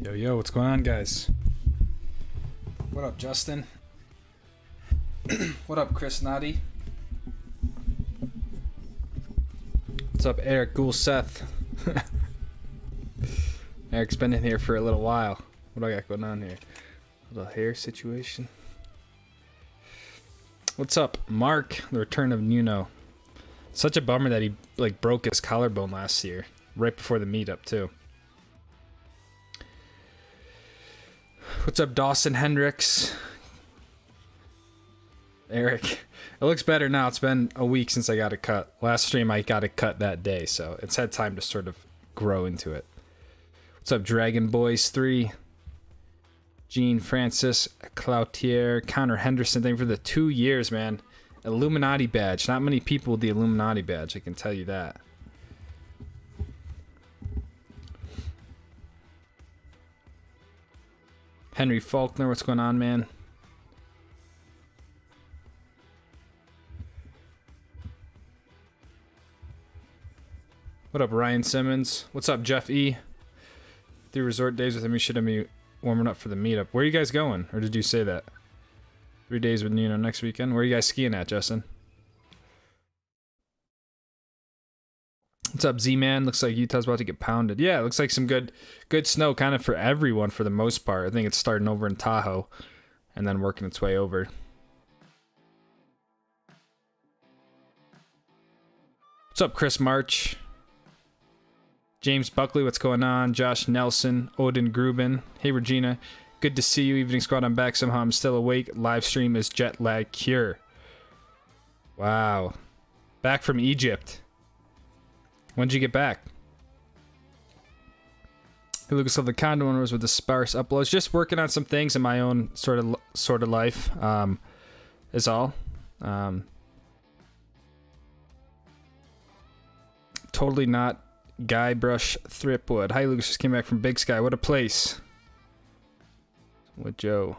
Yo, yo, what's going on, guys? What up, Justin? What up, Chris Noddy? What's up, Eric Ghoul-Seth? Eric's been in here for a little while. What do I got going on here? A little hair situation. What's up, Mark? The return of Nuno. Such a bummer that he broke his collarbone last year, right before the meetup too. What's up, Dawson Hendricks? Eric. It looks better now. It's been a week since I got it cut. Last stream I got it cut that day, so it's had time to sort of grow into it. What's up, Dragon Boys 3? Gene Francis Cloutier, Connor Henderson, thank you for the 2 years, man. Illuminati badge. Not many people with the Illuminati badge, I can tell you that. Henry Faulkner, what's going on, man? What up, Ryan Simmons? What's up, Jeff E? 3 resort days with him. You should have me warming up for the meetup. Where are you guys going? Or did you say that? 3 days with Nino next weekend. Where are you guys skiing at, Justin? What's up, Z-Man? Looks like Utah's about to get pounded. Yeah, it looks like some good snow kind of for everyone for the most part. I think it's starting over in Tahoe and then working its way over. What's up, Chris March? James Buckley, what's going on? Josh Nelson, Odin Grubin. Hey, Regina. Good to see you. Evening Squad, I'm back. Somehow I'm still awake. Live stream is jet lag cure. Wow. Back from Egypt. When did you get back? Hey, Lucas of the condo owners with the sparse uploads. Just working on some things in my own sort of life. Is all. Totally not Guybrush Threepwood. Hi, Lucas. Just came back from Big Sky. What a place. With Joe.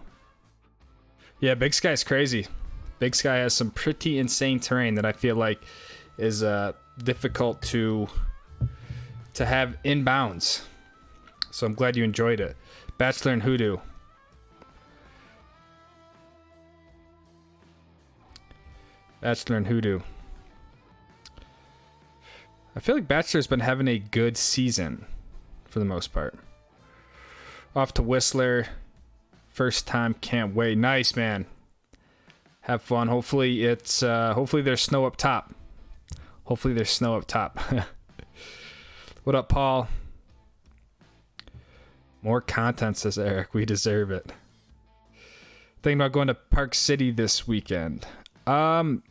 Yeah, Big Sky's crazy. Big Sky has some pretty insane terrain that I feel like is difficult to have inbounds. So I'm glad you enjoyed it. Bachelor and Hoodoo. Bachelor and Hoodoo. I feel like Bachelor's been having a good season for the most part. Off to Whistler. First time, can't wait. Nice, man. Have fun. Hopefully it's hopefully there's snow up top. Hopefully there's snow up top. What up, Paul? More content, says Eric. We deserve it. Thinking about going to Park City this weekend. I'll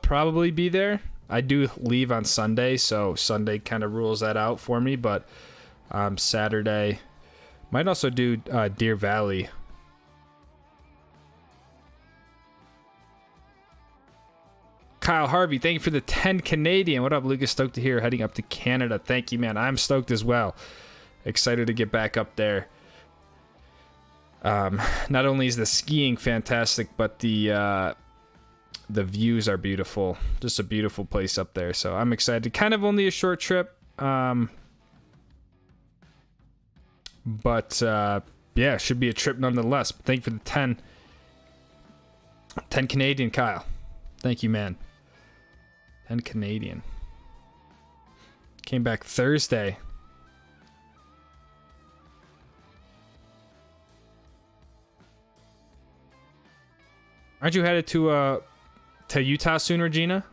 probably be there. I do leave on Sunday, so Sunday kind of rules that out for me, but Saturday might also do Deer Valley. Kyle Harvey, thank you for the 10 Canadian. What up, Lucas? Stoked to hear heading up to Canada. Thank you, man. I'm stoked as well. Excited to get back up there. Not only is the skiing fantastic, but the views are beautiful. Just a beautiful place up there. So I'm excited. Kind of only a short trip. But yeah, should be a trip nonetheless. Thank you for the 10 Canadian, Kyle. Thank you, man. 10 Canadian. Came back Thursday. Aren't you headed to Utah soon, Regina?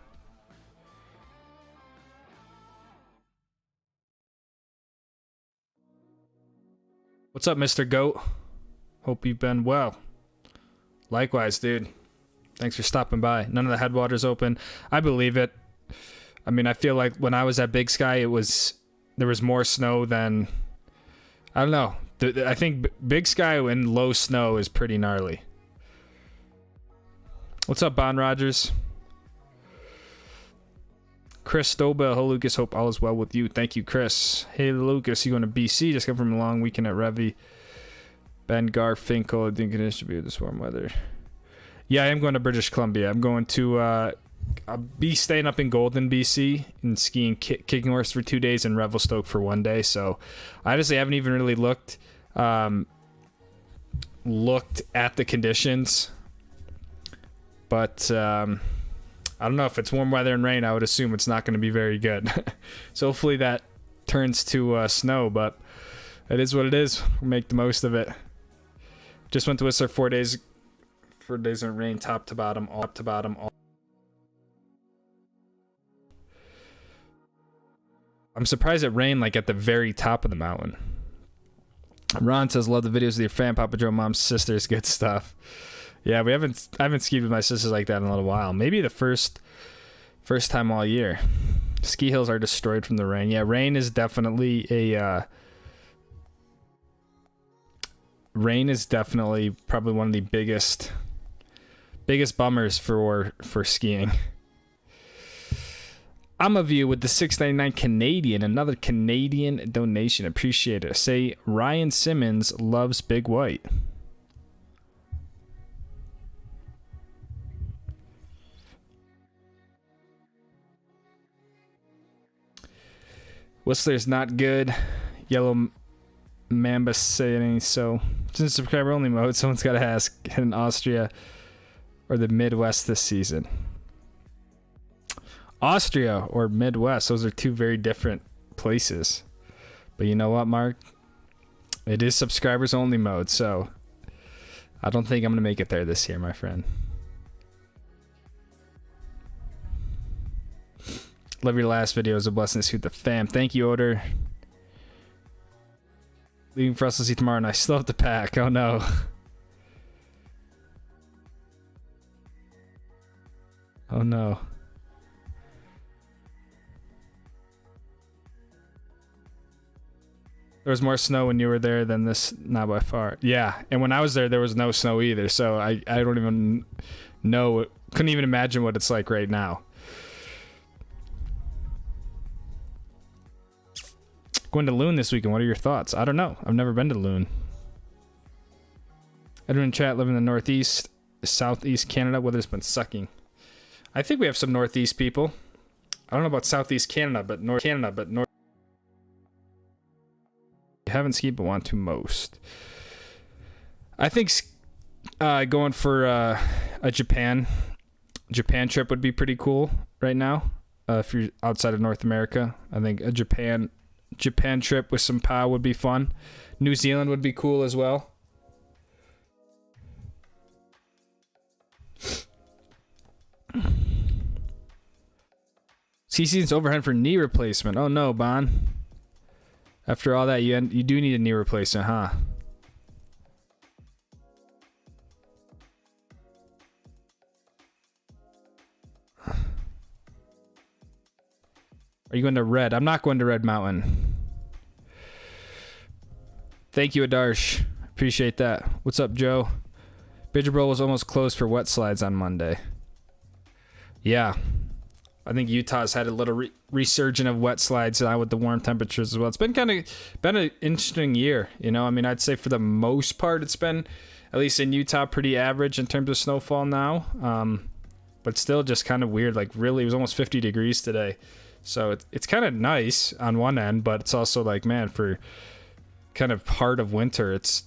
What's up, Mr. Goat? Hope you've been well. Likewise, dude. Thanks for stopping by. None of the headwaters open. I believe it. I mean, I feel like when I was at Big Sky, there was more snow than... I don't know. I think Big Sky in low snow is pretty gnarly. What's up, Bon Rogers? Chris Stobel. Hello, Lucas. Hope all is well with you. Thank you, Chris. Hey, Lucas. You going to BC? Just come from a long weekend at Revy. Ben Garfinkel. Didn't distribute this warm weather. Yeah, I am going to British Columbia. I'm going to I'll be staying up in Golden, BC, and skiing Kicking Horse for 2 days and Revelstoke for 1 day. So I honestly haven't even really looked at the conditions. But I don't know, if it's warm weather and rain, I would assume it's not going to be very good. So hopefully that turns to snow, but it is what it is. We'll make the most of it. Just went to Whistler 4 days. 4 days in rain, top to bottom, all. I'm surprised it rained like at the very top of the mountain. Ron says, love the videos with your fan, Papa Joe, mom's sisters, good stuff. Yeah, I haven't skied with my sisters like that in a little while. Maybe the first time all year. Ski hills are destroyed from the rain. Yeah, rain is definitely probably one of the biggest bummers for skiing. I'm a view with the $6.99 Canadian, another Canadian donation. Appreciate it. Say Ryan Simmons loves Big White. Whistler's not good. Yellow Mamba saying so. Since subscriber only mode, someone's got to ask in Austria or the Midwest this season. Austria or Midwest, those are two very different places. But you know what, Mark? It is subscribers only mode, so I don't think I'm going to make it there this year, my friend. Love your last video. It was a blessing to shoot the fam. Thank you, Oder. Leaving for us to see tomorrow, and I still have to pack. Oh no. Oh no. There was more snow when you were there than this, not by far. Yeah, and when I was there was no snow either, so I don't even know, couldn't even imagine what it's like right now. Going to Loon this weekend, what are your thoughts? I don't know. I've never been to Loon. Edwin chat, living in the northeast, southeast Canada. Weather's been sucking. I think we have some northeast people. I don't know about southeast Canada, but north. Haven't skied but want to most. I think going for a Japan trip would be pretty cool right now. If you're outside of North America, I think a Japan trip with some POW would be fun. New Zealand would be cool as well. CC's overhead for knee replacement. Oh no, Bon. After all that, you do need a knee replacement, huh? Are you going to Red? I'm not going to Red Mountain. Thank you, Adarsh. Appreciate that. What's up, Joe? Bridgeboro was almost closed for wet slides on Monday. Yeah. I think Utah's had a little resurgence of wet slides now with the warm temperatures as well. It's been an interesting year, you know. I mean, I'd say for the most part, it's been, at least in Utah, pretty average in terms of snowfall now. But still just kind of weird. Like, really, it was almost 50 degrees today. So it's kind of nice on one end, but it's also like, man, for kind of heart of winter, it's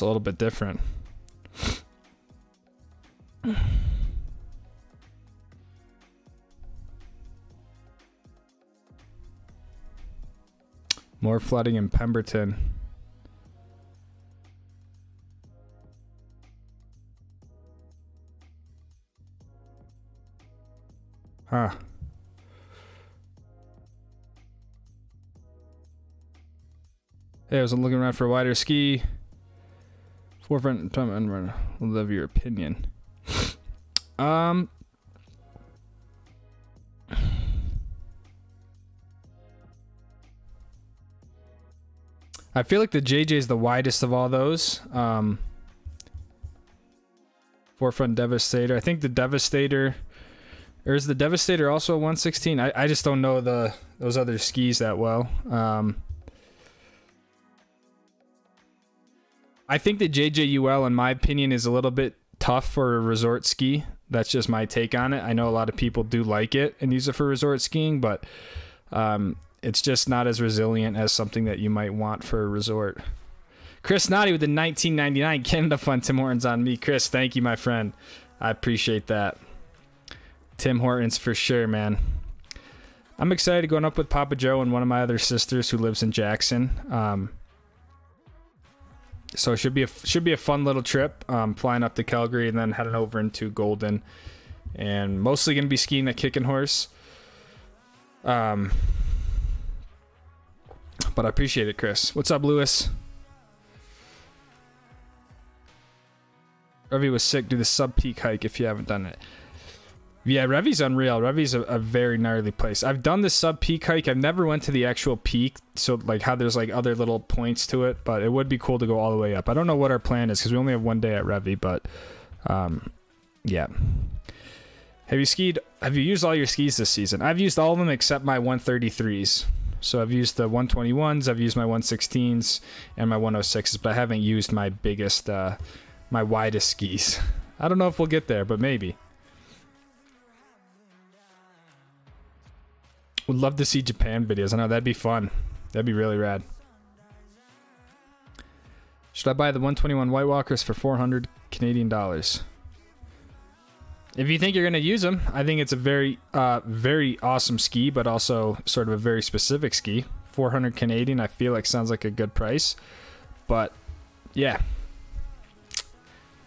a little bit different. More flooding in Pemberton. Huh. Hey, I was looking around for a wider ski. Forefront time and run. Love your opinion. I feel like the JJ is the widest of all those. Forefront Devastator. I think the Devastator, or is the Devastator also a 116? I just don't know those other skis that well. I think the JJUL, in my opinion, is a little bit tough for a resort ski. That's just my take on it. I know a lot of people do like it and use it for resort skiing, but it's just not as resilient as something that you might want for a resort. Chris Noddy with the 1999 Canada Fund. Tim Hortons on me. Chris, thank you, my friend. I appreciate that. Tim Hortons for sure, man. I'm excited going up with Papa Joe and one of my other sisters who lives in Jackson. So it should be a fun little trip. Flying up to Calgary and then heading over into Golden, and mostly gonna be skiing at Kicking Horse. But I appreciate it, Chris. What's up, Lewis? Revy was sick. Do the sub peak hike if you haven't done it. Yeah, Revy's unreal. Revy's a very gnarly place. I've done the sub peak hike. I've never went to the actual peak, so like how there's like other little points to it, but it would be cool to go all the way up. I don't know what our plan is because we only have one day at Revy, but yeah. Have you used all your skis this season? I've used all of them except my 133s. So I've used the 121s, I've used my 116s and my 106s, but I haven't used my biggest my widest skis. I don't know if we'll get there, but maybe. Would love to see Japan videos. I know that'd be fun. That'd be really rad. Should I buy the 121 White Walkers for 400 Canadian dollars? If you think you're going to use them, I think it's a very, very awesome ski, but also sort of a very specific ski. 400 Canadian, I feel like sounds like a good price. But yeah.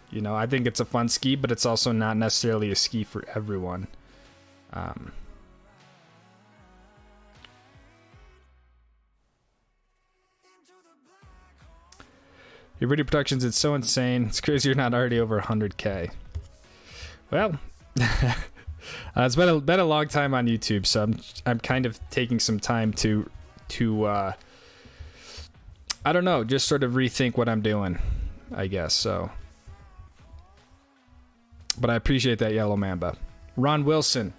You know, I think it's a fun ski, but it's also not necessarily a ski for everyone. Your video productions, it's so insane. It's crazy you're not already over 100K. Well, it's been a long time on YouTube, so I'm kind of taking some time to I don't know, just sort of rethink what I'm doing, I guess. So, but I appreciate that, Yellow Mamba. Ron Wilson.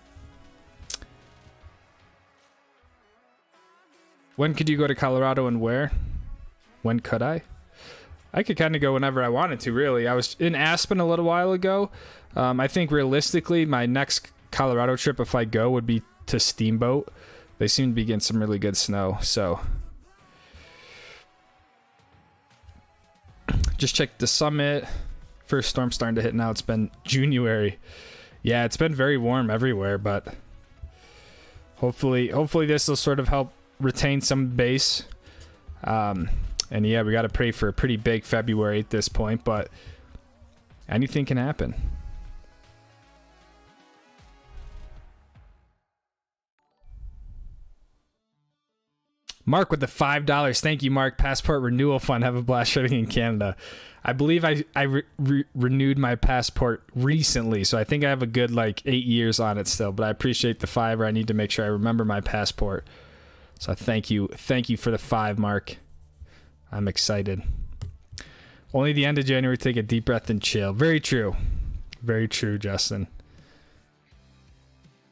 When could you go to Colorado and where? When could I? I could kind of go whenever I wanted to, really. I was in Aspen a little while ago. I think realistically, my next Colorado trip, if I go, would be to Steamboat. They seem to be getting some really good snow, so. Just checked the summit. First storm starting to hit now. It's been January. Yeah, it's been very warm everywhere, but hopefully this will sort of help retain some base. And yeah, we got to pray for a pretty big February at this point, but anything can happen. Mark with the $5. Thank you, Mark. Passport renewal fund. Have a blast shooting in Canada. I believe I renewed my passport recently, so I think I have a good like 8 years on it still, but I appreciate the $5. I need to make sure I remember my passport. So thank you for the $5, Mark. I'm excited. Only the end of January, take a deep breath and chill. Very true. Very true, Justin.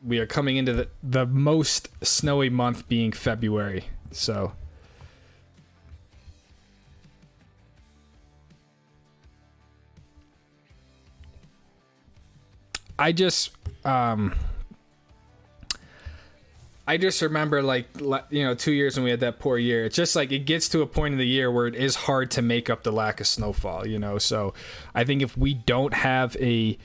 We are coming into the most snowy month being February. So I just remember, like, you know, 2 years when we had that poor year. It's just like it gets to a point in the year where it is hard to make up the lack of snowfall, you know. So I think if we don't have a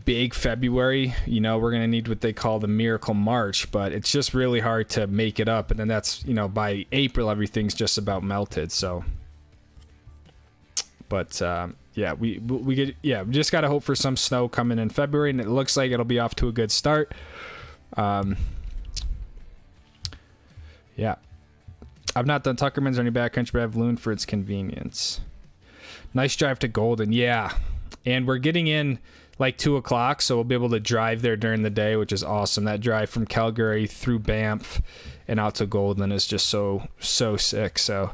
big February, you know, we're going to need what they call the Miracle March, but it's just really hard to make it up. And then that's, you know, by April, everything's just about melted. So, but, yeah, we just got to hope for some snow coming in February, and it looks like it'll be off to a good start. Yeah, I've not done Tuckerman's or any backcountry, but I've looned for its convenience. Nice drive to Golden. Yeah. And we're getting in like 2 o'clock, so we'll be able to drive there during the day, which is awesome. That drive from Calgary through Banff and out to Golden is just so sick. So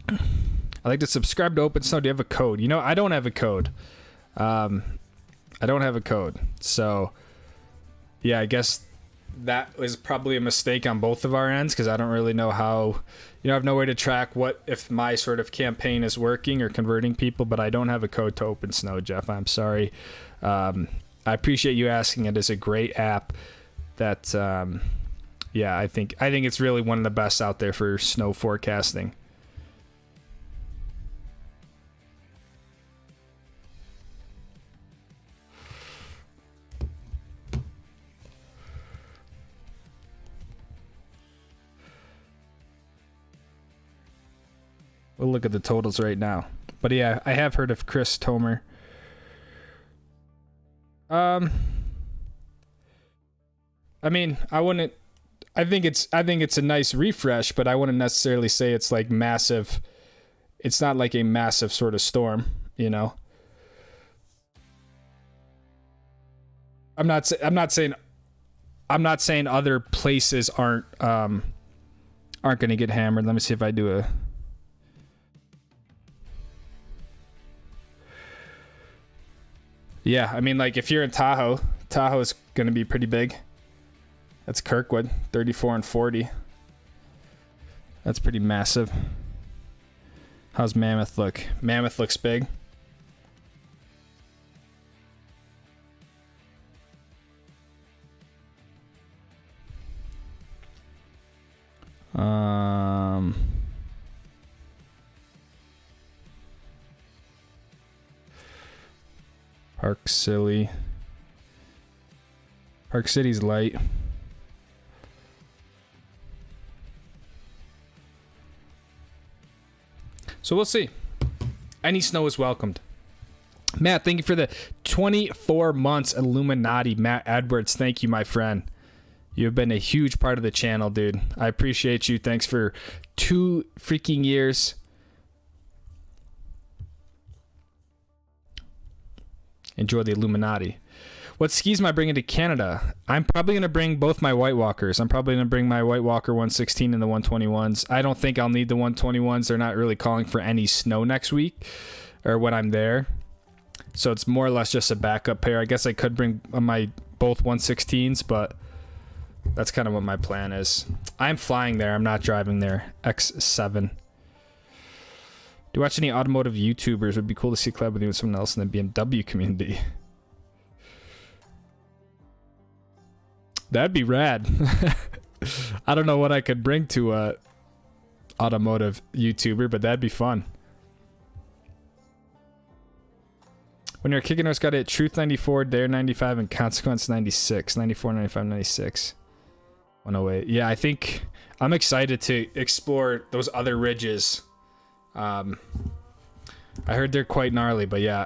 I like to subscribe to Open Snow. Do you have a code? You know, I don't have a code. I don't have a code. So yeah, I guess that was probably a mistake on both of our ends because I don't really know how, I have no way to track what if my sort of campaign is working or converting people, but I don't have a code to Open Snow, Jeff. I'm sorry. I appreciate you asking. It is a great app that, I think it's really one of the best out there for snow forecasting. We'll look at the totals right now. But yeah, I have heard of Chris Tomer. I mean, I think it's a nice refresh, but I wouldn't necessarily say it's like massive. It's not like a massive sort of storm, I'm not saying other places aren't going to get hammered. Let me see if I do a Yeah, I mean, like, if you're in Tahoe is going to be pretty big. That's Kirkwood, 34 and 40. That's pretty massive. How's Mammoth look? Mammoth looks big. Park City's light. So we'll see. Any snow is welcomed. Matt, thank you for the 24 months Illuminati. Matt Edwards, thank you, my friend. You've been a huge part of the channel, dude. I appreciate you. Thanks for 2 freaking years. Enjoy the Illuminati. What skis am I bringing to Canada? I'm probably going to bring both my White Walkers. I'm probably going to bring my White Walker 116 and the 121s. I don't think I'll need the 121s. They're not really calling for any snow next week or when I'm there. So it's more or less just a backup pair. I guess I could bring my both 116s, but that's kind of what my plan is. I'm flying there. I'm not driving there. X7. Do you watch any automotive YouTubers? It would be cool to see a collab with you and someone else in the BMW community. That'd be rad. I don't know what I could bring to a automotive YouTuber, but that'd be fun. When you're kicking us, got it Truth 94, Dare 95, and Consequence 96. 94, 95, 96. 108. Yeah, I think I'm excited to explore those other ridges. I heard they're quite gnarly, but yeah,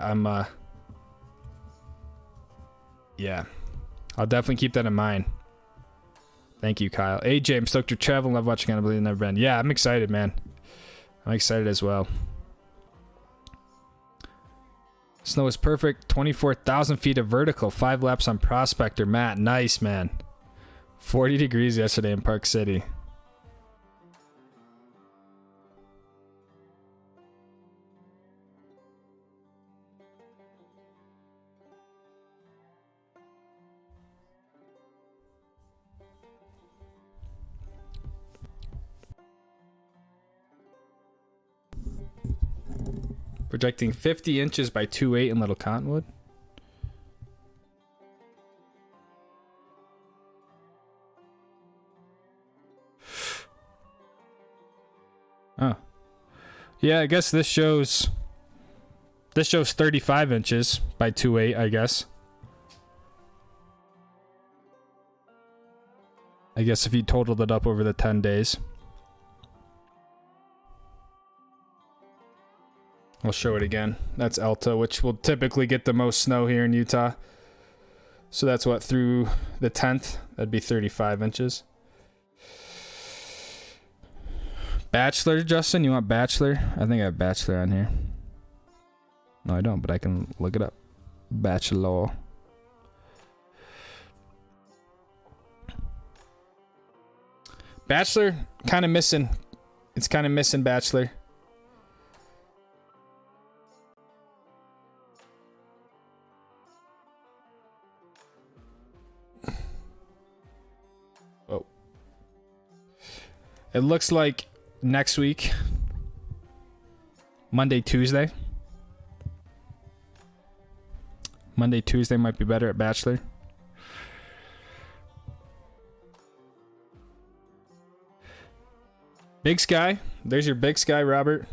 I'll definitely keep that in mind. Thank you, Kyle. AJ, I'm stoked to travel. Love watching on. I believe I've never been. Yeah, I'm excited, man. I'm excited as well. Snow is perfect. 24,000 feet of vertical. 5 laps on Prospector. Matt, nice, man. 40 degrees yesterday in Park City. Projecting 50 inches by 2.8 in Little Cottonwood. Oh. Yeah, I guess this shows 35 inches by 2.8, I guess. I guess if you totaled it up over the 10 days. I'll show it again. That's Elta, which will typically get the most snow here in Utah. So that's what, through the 10th? That'd be 35 inches. Bachelor, Justin? You want Bachelor? I think I have Bachelor on here. No, I don't, but I can look it up. Bachelor. Bachelor, kind of missing. It's kind of missing Bachelor. It looks like next week, Monday, Tuesday. Monday, Tuesday might be better at Bachelor. Big Sky. There's your Big Sky, Robert.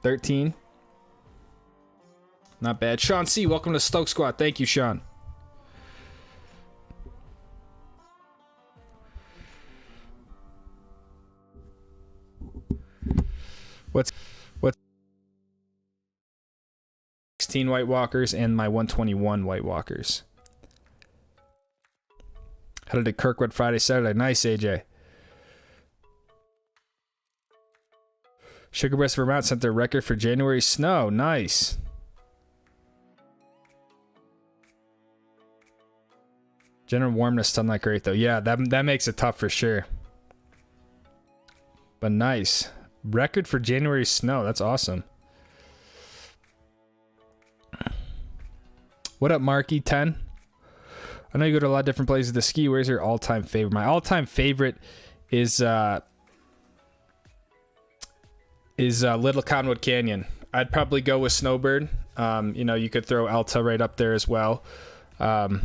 13. Not bad. Sean C, welcome to Stoke Squad. Thank you, Sean. What's 16 White Walkers and my 121 White Walkers. Headed to Kirkwood Friday, Saturday. Nice, AJ. Sugar Breast, Vermont set their record for January snow. Nice. General warmness still not great though. Yeah, that makes it tough for sure. But nice. Record for January snow. That's awesome. What up, Marky 10? I know you go to a lot of different places to ski. Where's your all-time favorite? My all-time favorite is Little Conwood Canyon. I'd probably go with Snowbird. You know, you could throw Alta right up there as well. But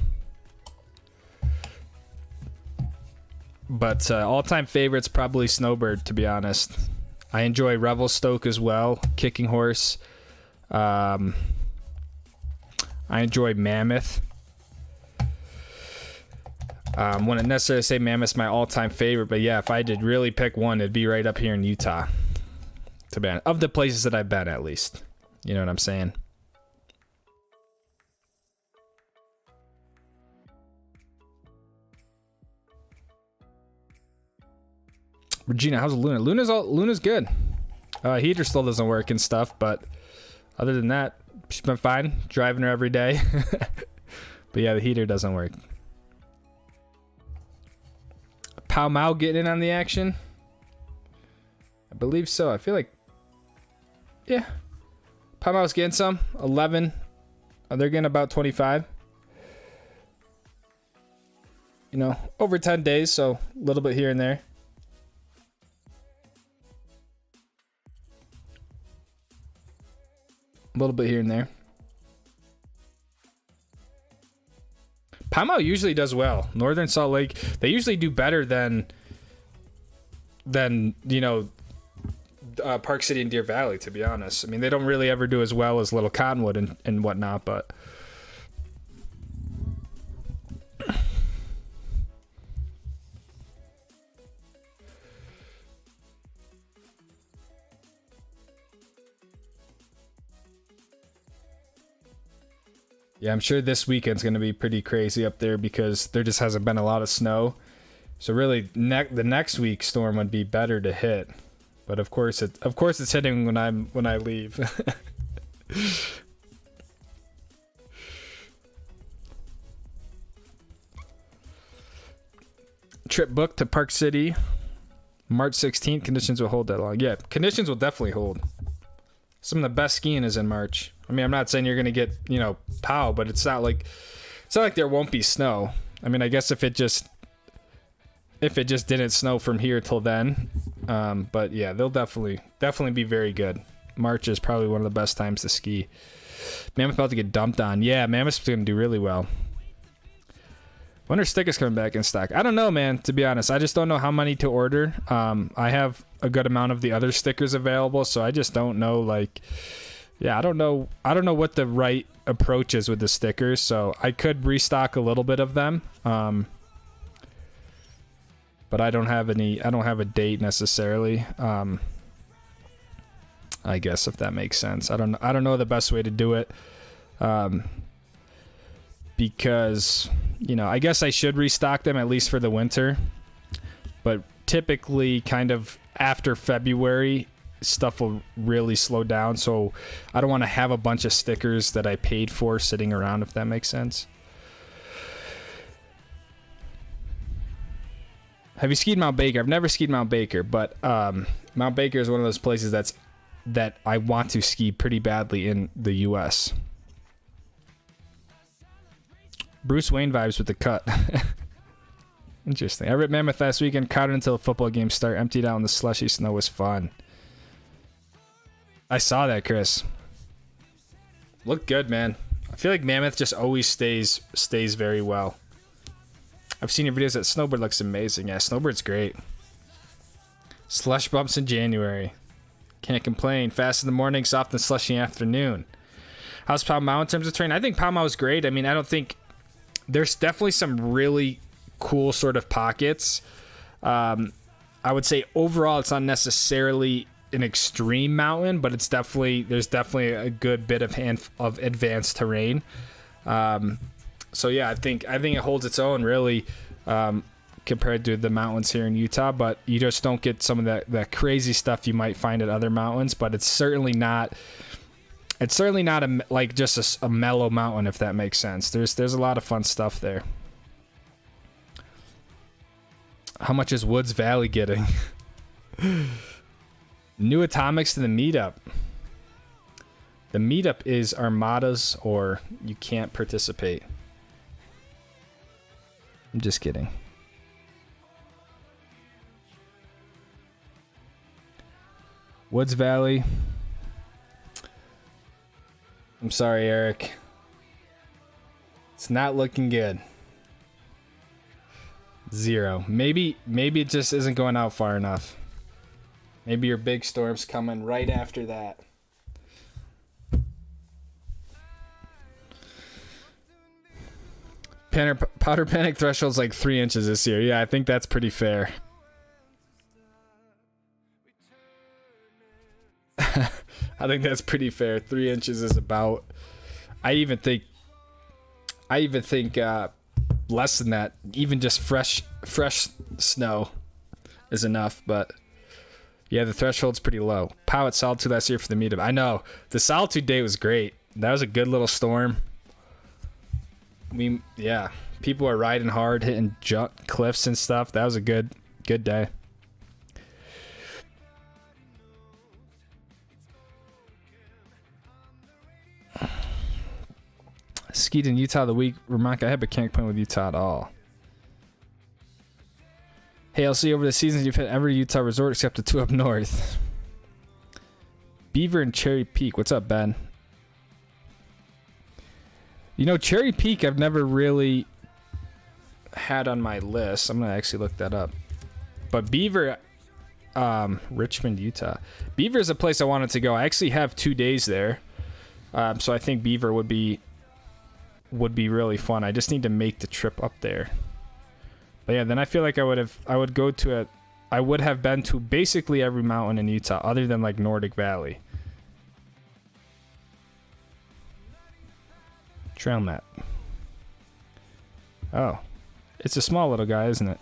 all-time favorite's probably Snowbird, to be honest. I enjoy Revelstoke as well. Kicking Horse. I enjoy Mammoth. Wouldn't necessarily say Mammoth's my all-time favorite, but yeah, if I did really pick one, it'd be right up here in Utah. To be honest, of the places that I've been, at least. You know what I'm saying? Regina, how's Luna? Luna's good. Heater still doesn't work and stuff, but other than that, she's been fine. Driving her every day. But yeah, the heater doesn't work. Pow Mau getting in on the action? I believe so. I feel like... Yeah. Pow Mau's getting some. 11. They're getting about 25. You know, over 10 days, so a little bit here and there. A little bit here and there. Pow Mau usually does well. Northern Salt Lake, they usually do better than you know, Park City and Deer Valley, to be honest. I mean, they don't really ever do as well as Little Cottonwood and whatnot, but yeah, I'm sure this weekend's going to be pretty crazy up there because there just hasn't been a lot of snow. So really, the next week storm would be better to hit. But of course it's hitting when I leave. Trip booked to Park City, March 16th. Conditions will hold that long. Yeah, conditions will definitely hold. Some of the best skiing is in March. I mean, I'm not saying you're gonna get, you know, POW, but it's not like there won't be snow. I mean, I guess if it just didn't snow from here till then, but yeah, they'll definitely be very good. March is probably one of the best times to ski. Mammoth about to get dumped on. Yeah, Mammoth's gonna do really well. When are stickers coming back in stock? I don't know, man, to be honest. I just don't know how many to order. I have a good amount of the other stickers available, so I just don't know, like, yeah, I don't know what the right approach is with the stickers, so I could restock a little bit of them. But I don't have a date necessarily. I guess, if that makes sense. I don't know the best way to do it. Because, you know, I guess I should restock them at least for the winter. But typically kind of after February, stuff will really slow down. So I don't want to have a bunch of stickers that I paid for sitting around, if that makes sense. Have you skied Mount Baker? I've never skied Mount Baker, but Mount Baker is one of those places that I want to ski pretty badly in the U.S. Bruce Wayne vibes with the cut. Interesting. I ripped Mammoth last weekend, crowded until the football game start, emptied out in the slushy snow. Was fun. I saw that, Chris. Looked good, man. I feel like Mammoth just always stays very well. I've seen your videos. That Snowbird looks amazing. Yeah, Snowbird's great. Slush bumps in January. Can't complain. Fast in the morning, soft and slushy afternoon. How's Pow Mao in terms of terrain? I think Pow Mao is great. I mean, I don't think... There's definitely some really cool sort of pockets. I would say overall it's not necessarily an extreme mountain, but there's definitely a good bit of advanced terrain. So yeah, I think it holds its own really compared to the mountains here in Utah, but you just don't get some of that crazy stuff you might find at other mountains. But it's certainly not just a mellow mountain, if that makes sense. There's a lot of fun stuff there. How much is Woods Valley getting? New atomics to the meetup. The meetup is Armadas or you can't participate. I'm just kidding. Woods Valley. I'm sorry, Eric. It's not looking good. 0. Maybe it just isn't going out far enough. Maybe your big storm's coming right after that. Powder Panic threshold's like 3 inches this year. Yeah, I think that's pretty fair. I think that's pretty fair. 3 inches is about... I even think less than that. Even just fresh snow is enough, but yeah, the threshold's pretty low. Pow at Solitude last year for the meetup. I know. The Solitude day was great. That was a good little storm. People are riding hard, hitting cliffs and stuff. That was a good day. Skied in Utah the week. Ramonka, I have a can't complain with Utah at all. Hey, I'll see you over the seasons. You've hit every Utah resort except the 2 up north. Beaver and Cherry Peak. What's up, Ben? You know, Cherry Peak I've never really had on my list. I'm going to actually look that up. But Beaver, Richmond, Utah. Beaver is a place I wanted to go. I actually have 2 days there. So I think Beaver would be really fun. I just need to make the trip up there. But yeah, then I feel like I would have been to basically every mountain in Utah other than like Nordic Valley. Trail map. Oh, it's a small little guy, isn't it?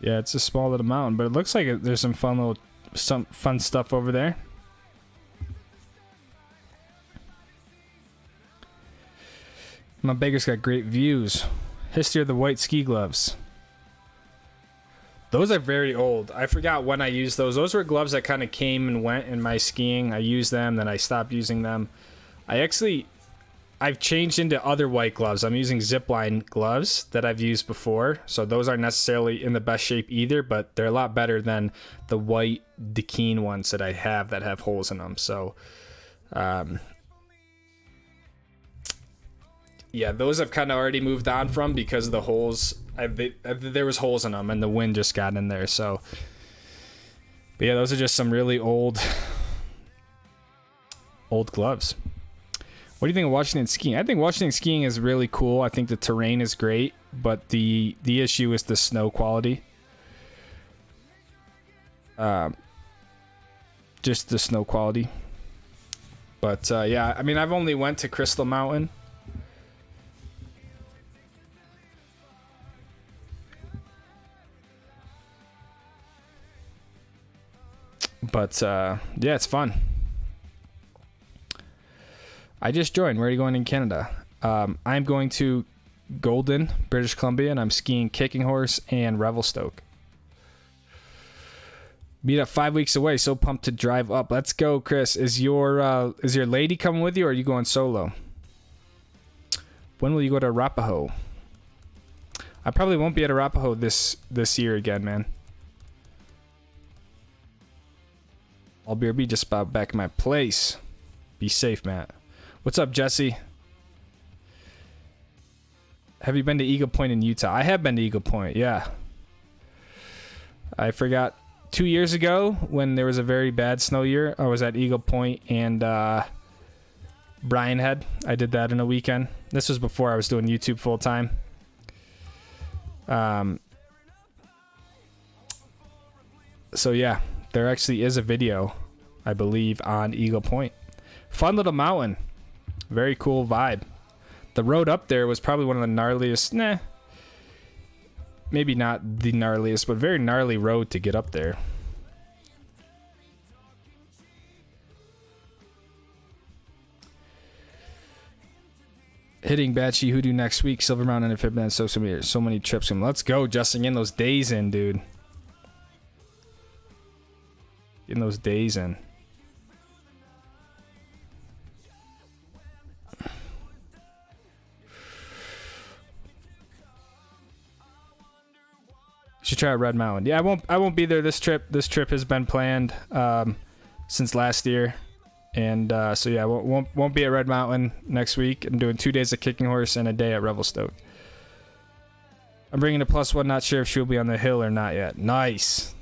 Yeah, it's a small little mountain, but it looks like there's some fun stuff over there. Mount Baker's got great views. History of the white ski gloves. Those are very old. I forgot when I used those. Those were gloves that kind of came and went in my skiing. I used them, then I stopped using them. I've changed into other white gloves. I'm using Zipline gloves that I've used before. So those aren't necessarily in the best shape either, but they're a lot better than the white Dakeen ones that I have that have holes in them. So, yeah, those I've kind of already moved on from because of the holes. There was holes in them and the wind just got in there. So, but yeah, those are just some really old gloves. What do you think of Washington skiing? I think Washington skiing is really cool. I think the terrain is great, but the issue is the snow quality. Just the snow quality. But yeah, I mean, I've only went to Crystal Mountain. But yeah, it's fun. I just joined. Where are you going in Canada? I'm going to Golden, British Columbia, and I'm skiing Kicking Horse and Revelstoke. Meet up 5 weeks away. So pumped to drive up. Let's go, Chris. Is your lady coming with you, or are you going solo? When will you go to Arapahoe? I probably won't be at Arapahoe this year again, man. I'll be just about back in my place. Be safe, Matt. What's up, Jesse? Have you been to Eagle Point in Utah? I have been to Eagle Point, yeah. I forgot 2 years ago when there was a very bad snow year. I was at Eagle Point and Brian Head. I did that in a weekend. This was before I was doing YouTube full time. So yeah, there actually is a video, I believe, on Eagle Point. Fun little mountain. Very cool vibe. The road up there was probably one of the gnarliest, maybe not the gnarliest, but very gnarly road to get up there. Hitting Batchy Hoodoo next week. Silver Mountain and Fitman. So many trips. Let's go, Justin. Getting those days in, dude. Getting those days in. Should try Red Mountain. Yeah, I won't be there this trip. This trip has been planned since last year. And so yeah, won't be at Red Mountain next week. I'm doing 2 days of Kicking Horse and a day at Revelstoke. I'm bringing a +1. Not sure if she'll be on the hill or not yet. Nice.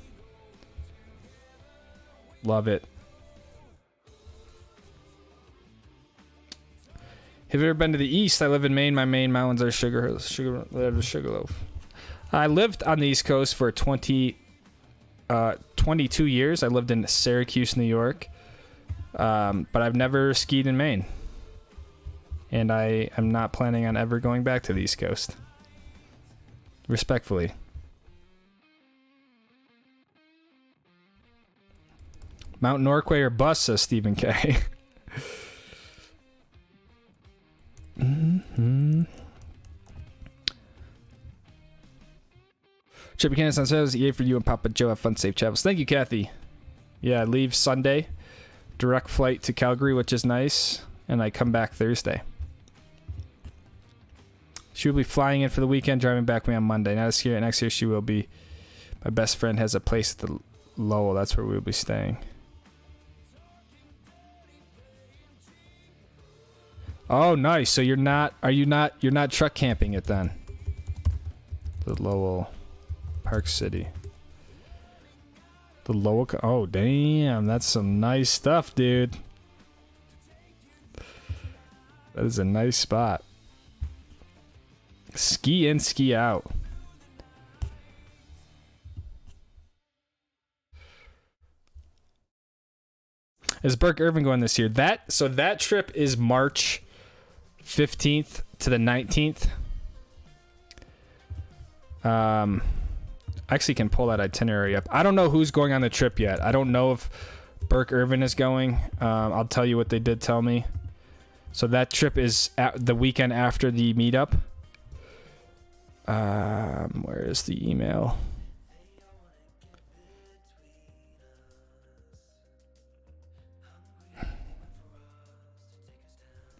Love it. Have you ever been to the east? I live in Maine. My main mountains are Sugarloaf. I lived on the East Coast for 22 years. I lived in Syracuse, New York. But I've never skied in Maine. And I am not planning on ever going back to the East Coast. Respectfully. Mount Norquay or bus, says Stephen K. Mm-hmm. Chip Buchanan says, EA for you and Papa Joe. Have fun, safe travels. Thank you, Kathy. Yeah, I leave Sunday. Direct flight to Calgary, which is nice. And I come back Thursday. She will be flying in for the weekend, driving back with me on Monday. Next year she will be. My best friend has a place at the Lowell. That's where we will be staying. Oh, nice. So you're not truck camping it then? The Lowell, Park City. The Lowell. Oh, damn. That's some nice stuff, dude. That is a nice spot. Ski in, ski out. Is Burke Irvin going this year? That trip is March 15th to the 19th. I actually can pull that itinerary up. I don't know who's going on the trip yet. I don't know if Burke Irvin is going. I'll tell you what they did tell me. So that trip is at the weekend after the meetup. Where is the email?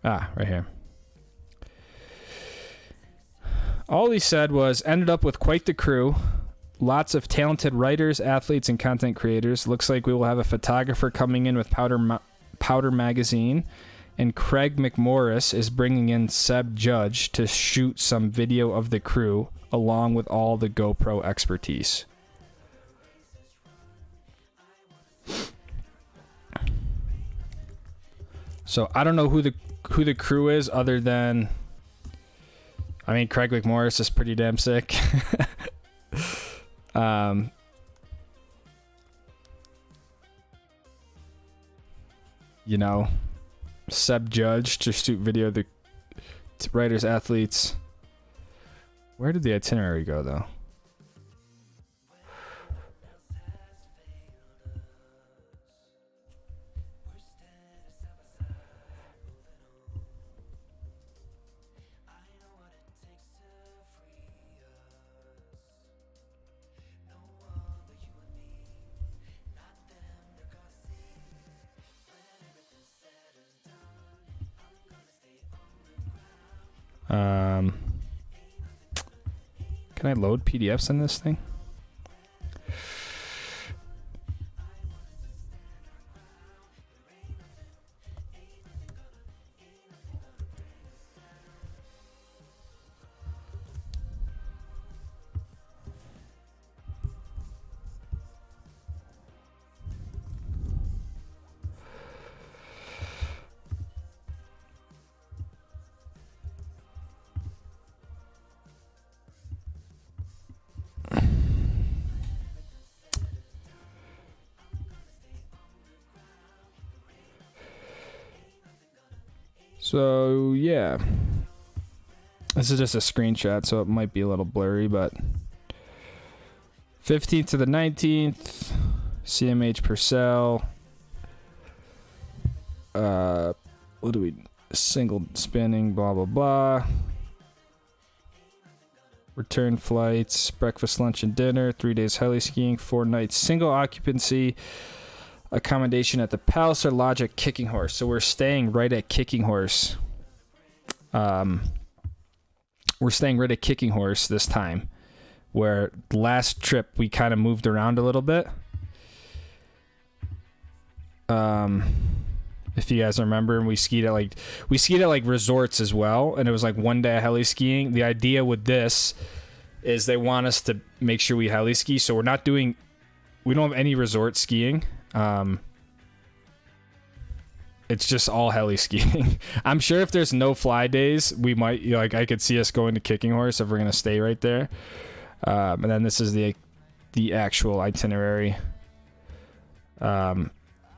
Right here. All he said was, ended up with quite the crew. Lots of talented writers, athletes, and content creators. Looks like we will have a photographer coming in with Powder Magazine. And Craig McMorris is bringing in Seb Judge to shoot some video of the crew, along with all the GoPro expertise. So I don't know who the crew is, other than, I mean, Craig McMorris is pretty damn sick. You know, Seb Judge to shoot video of the writers, athletes. Where did the itinerary go, though? Can I load PDFs in this thing? So, yeah. This is just a screenshot, so it might be a little blurry, but 15th to the 19th, CMH Purcell. What do we... Single spinning, blah, blah, blah. Return flights, breakfast, lunch, and dinner. 3 days heli skiing, 4 nights single occupancy. Accommodation at the Palliser Lodge at Kicking Horse. So we're staying right at Kicking Horse. We're staying right at Kicking Horse this time. Where the last trip we kind of moved around a little bit. If you guys remember, we skied at like resorts as well, and it was like 1 day of heli skiing. The idea with this is they want us to make sure we heli ski, so we don't have any resort skiing. It's just all heli skiing. I'm sure if there's no fly days, we might, I could see us going to Kicking Horse if we're gonna stay right there. And then this is the actual itinerary.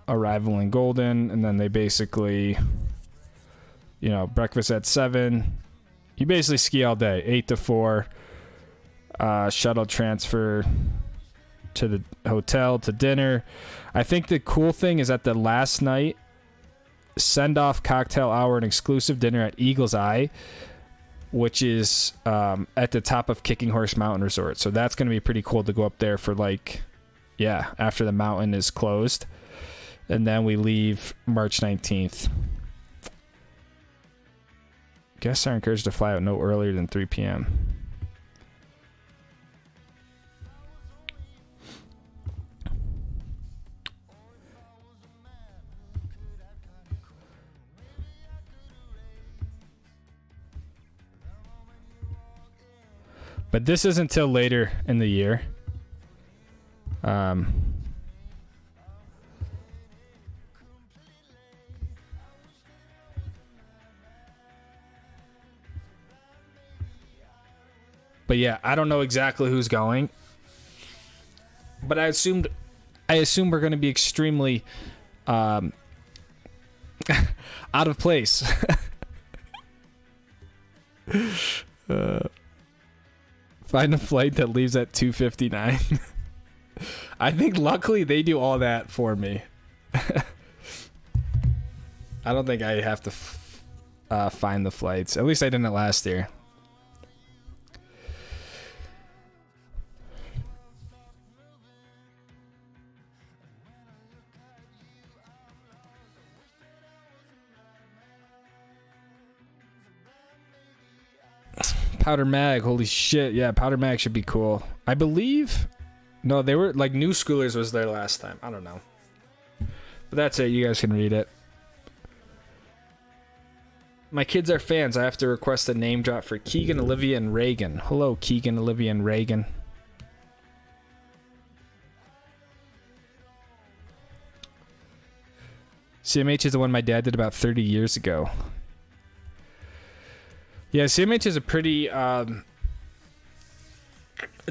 Arrival in Golden, and then they basically, breakfast at 7. You basically ski all day, 8 to 4. Shuttle transfer to the hotel to dinner. I think the cool thing is that the last night, send off cocktail hour and exclusive dinner at Eagle's Eye, which is at the top of Kicking Horse Mountain Resort. So that's going to be pretty cool to go up there for after the mountain is closed. And then we leave March 19th. Guests are encouraged to fly out no earlier than 3 p.m. But this isn't until later in the year. But yeah, I don't know exactly who's going. But I assume we're going to be extremely out of place. Find a flight that leaves at 2:59. I think luckily they do all that for me. I don't think I have to find the flights. At least I didn't last year. Powder Mag, holy shit. Yeah, Powder Mag should be cool. I believe... No, they were... New Schoolers was there last time. I don't know. But that's it. You guys can read it. My kids are fans. I have to request a name drop for Keegan, Olivia, and Reagan. Hello, Keegan, Olivia, and Reagan. CMH is the one my dad did about 30 years ago. Yeah, CMH is a pretty it's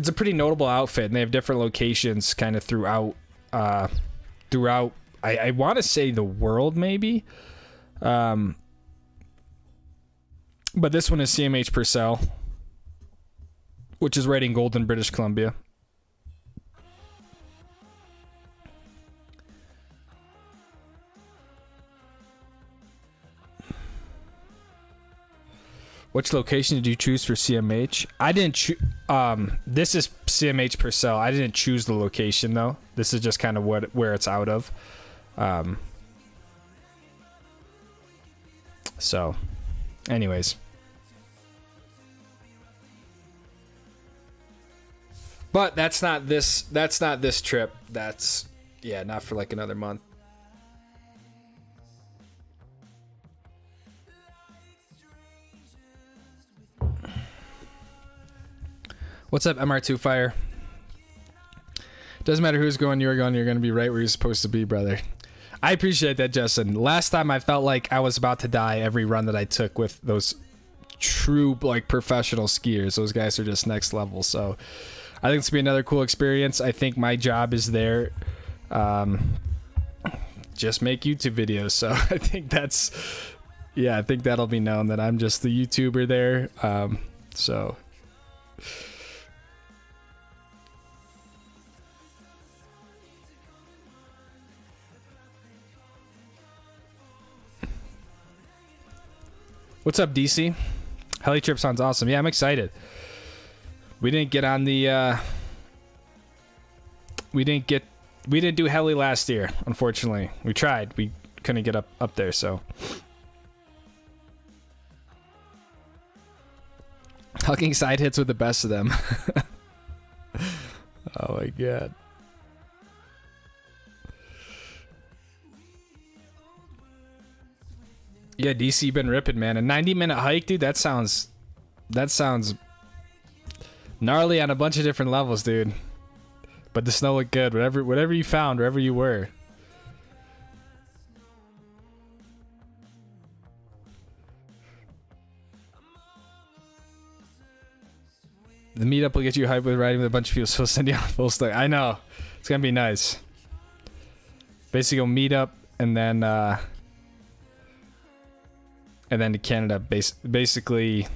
a pretty notable outfit, and they have different locations kind of throughout I want to say the world maybe. But this one is CMH Purcell, which is right in Golden, British Columbia. Which location did you choose for CMH? I didn't choose. This is CMH Purcell. I didn't choose the location though. This is just kind of where it's out of. So, anyways, But that's not this trip. That's, yeah, not for like another month. What's up, MR2 Fire? Doesn't matter who's going, you're going to be right where you're supposed to be, brother. I appreciate that, Justin. Last time I felt like I was about to die every run that I took with those true like professional skiers. Those guys are just next level. So I think it's gonna be another cool experience. I think my job is there. Just make YouTube videos. So I think that's, yeah, I think that'll be known that I'm just the YouTuber there. So what's up, DC? Heli trip sounds awesome. Yeah, I'm excited. We didn't get on the we didn't do heli last year, unfortunately. We tried. We couldn't get up there, so hugging side hits with the best of them. Oh my god. Yeah, DC been ripping, man. A 90-minute hike, dude. That sounds gnarly on a bunch of different levels, dude. But the snow looked good. Whatever you found, wherever you were. The meetup will get you hyped with riding with a bunch of people, so send you on full story. I know. It's gonna be nice. Basically, go meet up and then to Canada, basically,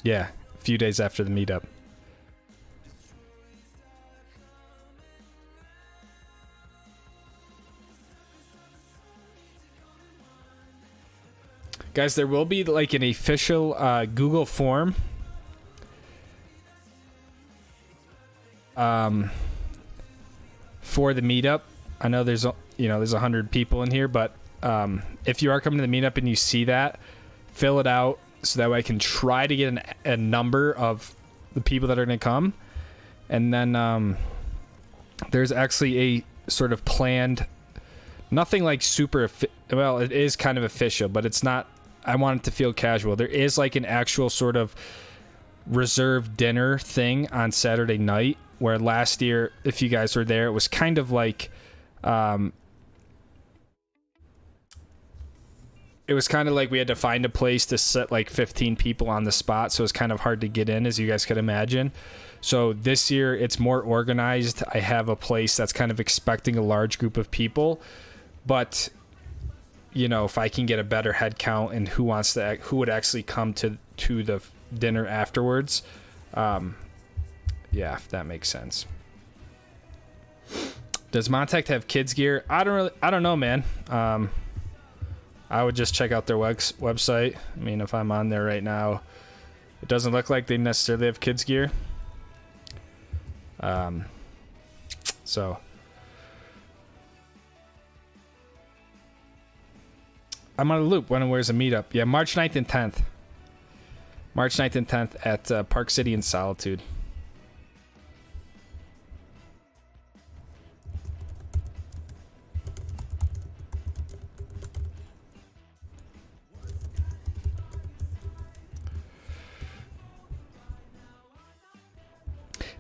yeah, a few days after the meetup. Guys, there will be like an official Google form for the meetup. I know there's 100 people in here, but if you are coming to the meetup and you see that, fill it out so that way I can try to get a number of the people that are going to come. And then there's actually a sort of planned, nothing like super, well, it is kind of official, but it's not, I want it to feel casual. There is like an actual sort of reserved dinner thing on Saturday night, where last year, if you guys were there, it was kind of like, it was kind of like we had to find a place to set like 15 people on the spot, so it's kind of hard to get in, as you guys could imagine. So this year it's more organized. I have a place that's kind of expecting a large group of people, but you know, if I can get a better head count and who would actually come to the dinner afterwards, yeah, if that makes sense. Does Montec have kids gear? I don't know, man. I would just check out their website. I mean, if I'm on there right now, it doesn't look like they necessarily have kids gear. So I'm on a loop. Where's a meetup? Yeah, March 9th and 10th. March 9th and 10th at Park City in Solitude.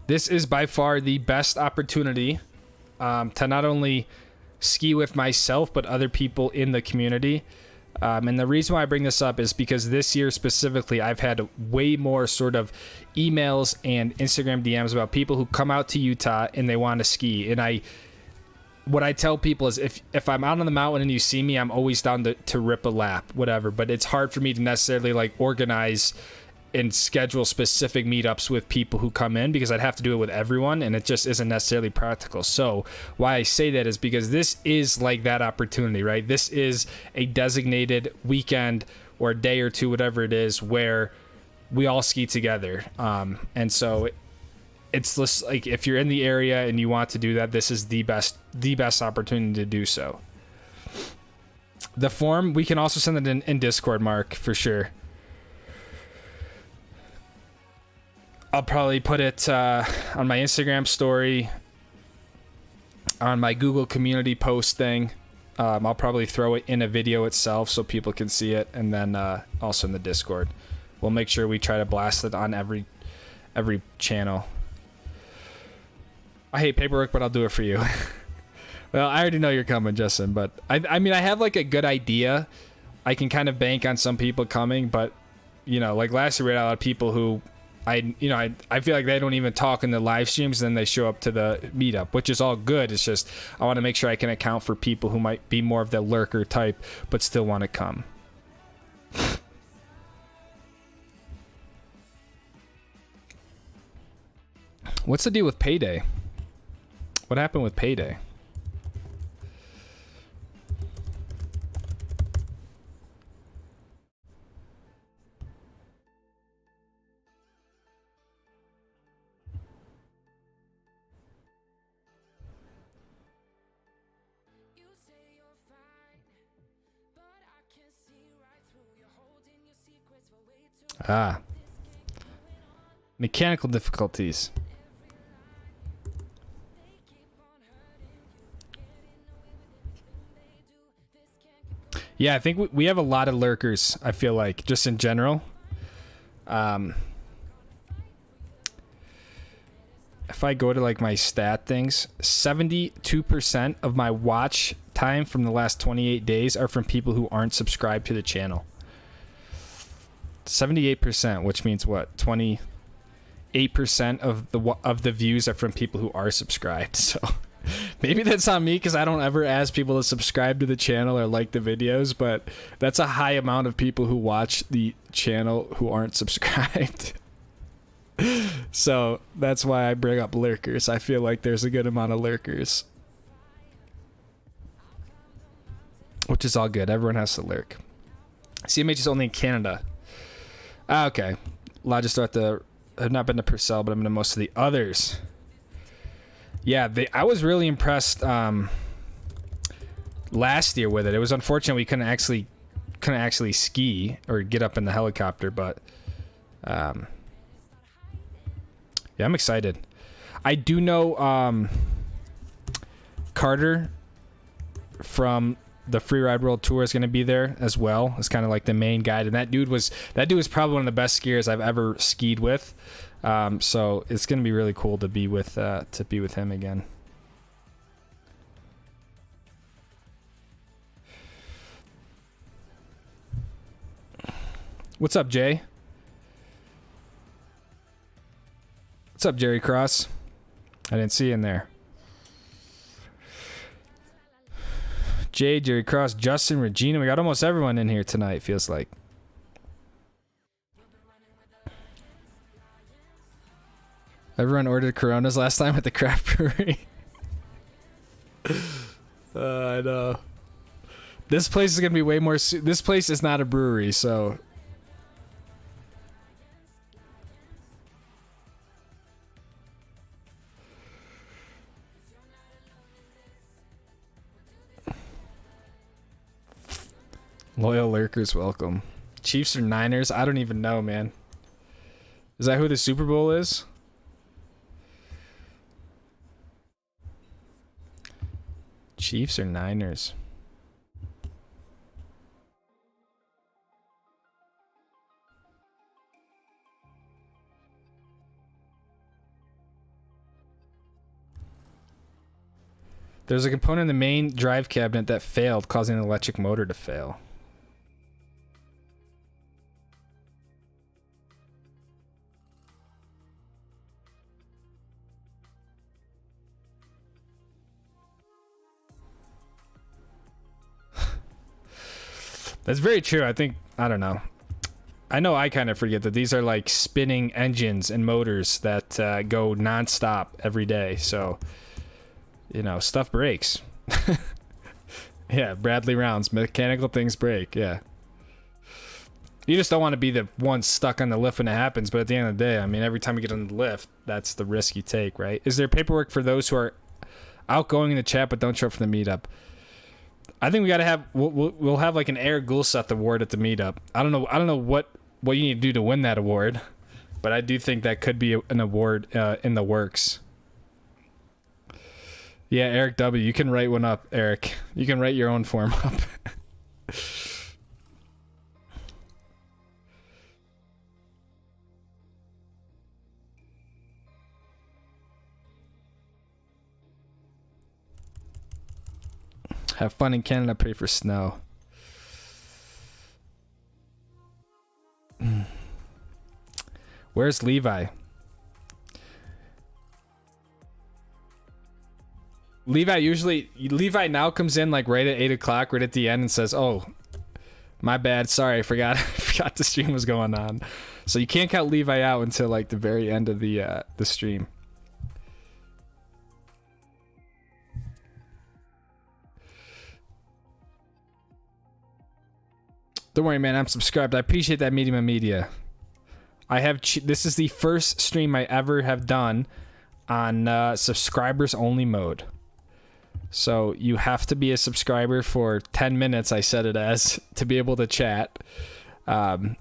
This is by far the best opportunity to not only ski with myself, but other people in the community. And the reason why I bring this up is because this year specifically, I've had way more sort of emails and Instagram DMs about people who come out to Utah and they want to ski. And what I tell people is if I'm out on the mountain and you see me, I'm always down to rip a lap, whatever. But it's hard for me to necessarily like organize and schedule specific meetups with people who come in, because I'd have to do it with everyone and it just isn't necessarily practical. So why I say that is because this is like that opportunity, right? This is a designated weekend or a day or two, whatever it is, where we all ski together. And so it's just like, if you're in the area and you want to do that, this is the best opportunity to do so. The form, we can also send it in Discord, Mark, for sure. I'll probably put it on my Instagram story, on my Google community post thing. I'll probably throw it in a video itself so people can see it, and then also in the Discord. We'll make sure we try to blast it on every channel. I hate paperwork, but I'll do it for you. Well, I already know you're coming, Justin, but I mean, I have like a good idea. I can kind of bank on some people coming, but you know, like last year we had a lot of people who I feel like they don't even talk in the live streams, and then they show up to the meetup, which is all good. It's just I want to make sure I can account for people who might be more of the lurker type but still want to come. What's the deal with Payday? What happened with Payday? Ah. Mechanical difficulties. Yeah, I think we have a lot of lurkers, I feel like, just in general. If I go to like my stat things, 72% of my watch time from the last 28 days are from people who aren't subscribed to the channel. 78%, which means what? 28% of the views are from people who are subscribed. So maybe that's on me because I don't ever ask people to subscribe to the channel or like the videos, but that's a high amount of people who watch the channel who aren't subscribed. So that's why I bring up lurkers. I feel like there's a good amount of lurkers, which is all good. Everyone has to lurk. CMH is only in Canada. Okay. Logistore I've not been to Purcell, but I've been to most of the others. Yeah, I was really impressed last year with it. It was unfortunate we couldn't actually ski or get up in the helicopter, but yeah, I'm excited. I do know Carter from the Free Ride World Tour is going to be there as well. It's kind of like the main guide, and that dude was probably one of the best skiers I've ever skied with. So it's going to be really cool to be with him again. What's up, Jay? What's up, Jerry Cross? I didn't see you in there. Jay, Jerry Cross, Justin, Regina. We got almost everyone in here tonight, feels like. Everyone ordered Coronas last time at the craft brewery. I know. This place is going to be way more... This place is not a brewery, so... Loyal lurkers, welcome. Chiefs or Niners? I don't even know, man. Is that who the Super Bowl is? Chiefs or Niners? There's a component in the main drive cabinet that failed, causing the electric motor to fail. That's very true. I don't know. I know I kind of forget that these are like spinning engines and motors that go nonstop every day. So, you know, stuff breaks. Yeah, Bradley Rounds, mechanical things break. Yeah. You just don't want to be the one stuck on the lift when it happens. But at the end of the day, I mean, every time you get on the lift, that's the risk you take, right? Is there paperwork for those who are outgoing in the chat but don't show up for the meetup? I think we gotta have we'll have like an Air Gulseth award at the meetup. I don't know what you need to do to win that award. But I do think that could be an award in the works. Yeah, Eric W. You can write one up, Eric. You can write your own form up. Have fun in Canada, pray for snow. Where's Levi? Levi now comes in like right at 8 o'clock, right at the end, and says, "Oh, my bad. Sorry, I forgot. I forgot the stream was going on." So you can't count Levi out until like the very end of the stream. Don't worry, man. I'm subscribed. I appreciate that, Medium Media. I have. This is the first stream I ever have done on subscribers only mode. So you have to be a subscriber for 10 minutes, I said it as, to be able to chat. And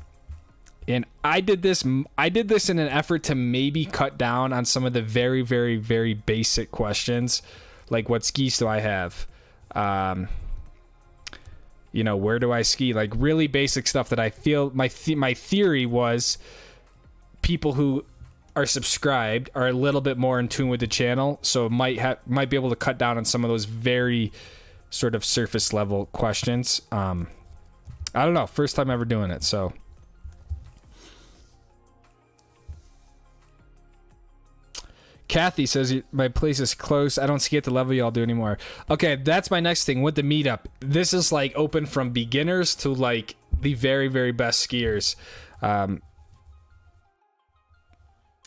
I did this in an effort to maybe cut down on some of the very, very, very basic questions. Like, what skis do I have? You know, where do I ski? Like, really basic stuff that I feel my theory was people who are subscribed are a little bit more in tune with the channel, so might be able to cut down on some of those very sort of surface level questions. I don't know, first time ever doing it, so Kathy says my place is close. I don't ski at the level y'all do anymore. Okay, that's my next thing with the meetup. This is like open from beginners to like the very, very best skiers.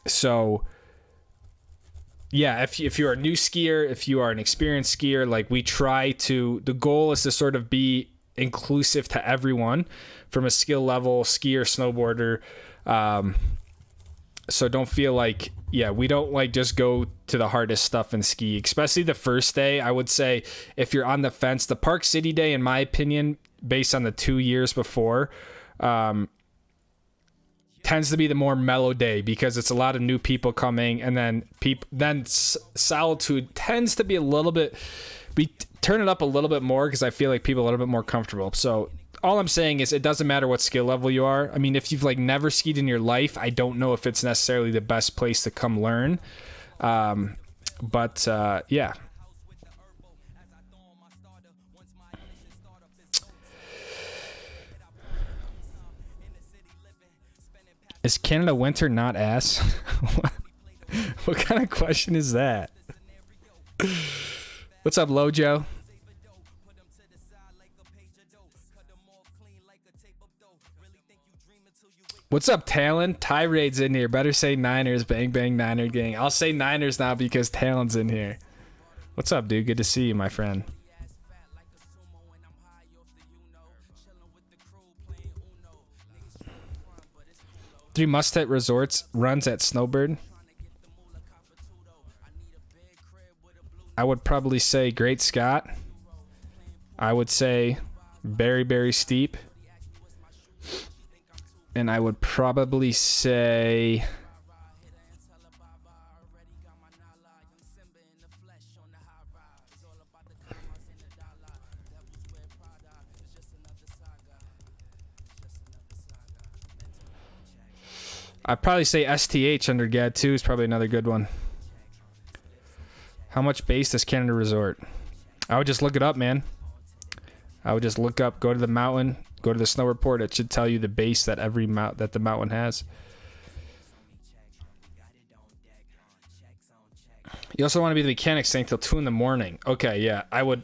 So yeah, if you're a new skier, if you are an experienced skier, like the goal is to sort of be inclusive to everyone from a skill level, skier, snowboarder. So don't feel like, we don't like just go to the hardest stuff and ski, especially the first day. I would say if you're on the fence, the Park City day, in my opinion, based on the 2 years before, tends to be the more mellow day because it's a lot of new people coming, and then Solitude tends to be a little bit, we turn it up a little bit more because I feel like people are a little bit more comfortable. So all I'm saying is it doesn't matter what skill level you are. I mean, if you've like never skied in your life, I don't know if it's necessarily the best place to come learn. But yeah. Is Canada winter not ass? What kind of question is that? What's up, Lojo? What's up, Talon? Tirade's in here. Better say Niners. Bang, bang, Niner gang. I'll say Niners now because Talon's in here. What's up, dude? Good to see you, my friend. Three Must-Hit Resorts runs at Snowbird. I would probably say Great Scott. I would say Berry Berry Steep. And I would probably say I'd probably say STH under GAD 2 is probably another good one. How much base does Canada Resort? I would just look it up, man. I would just look up, go to the mountain, go to the snow report. It should tell you the base that that the mountain has. You also want to be the mechanics thing till 2 in the morning. Okay, yeah, I would.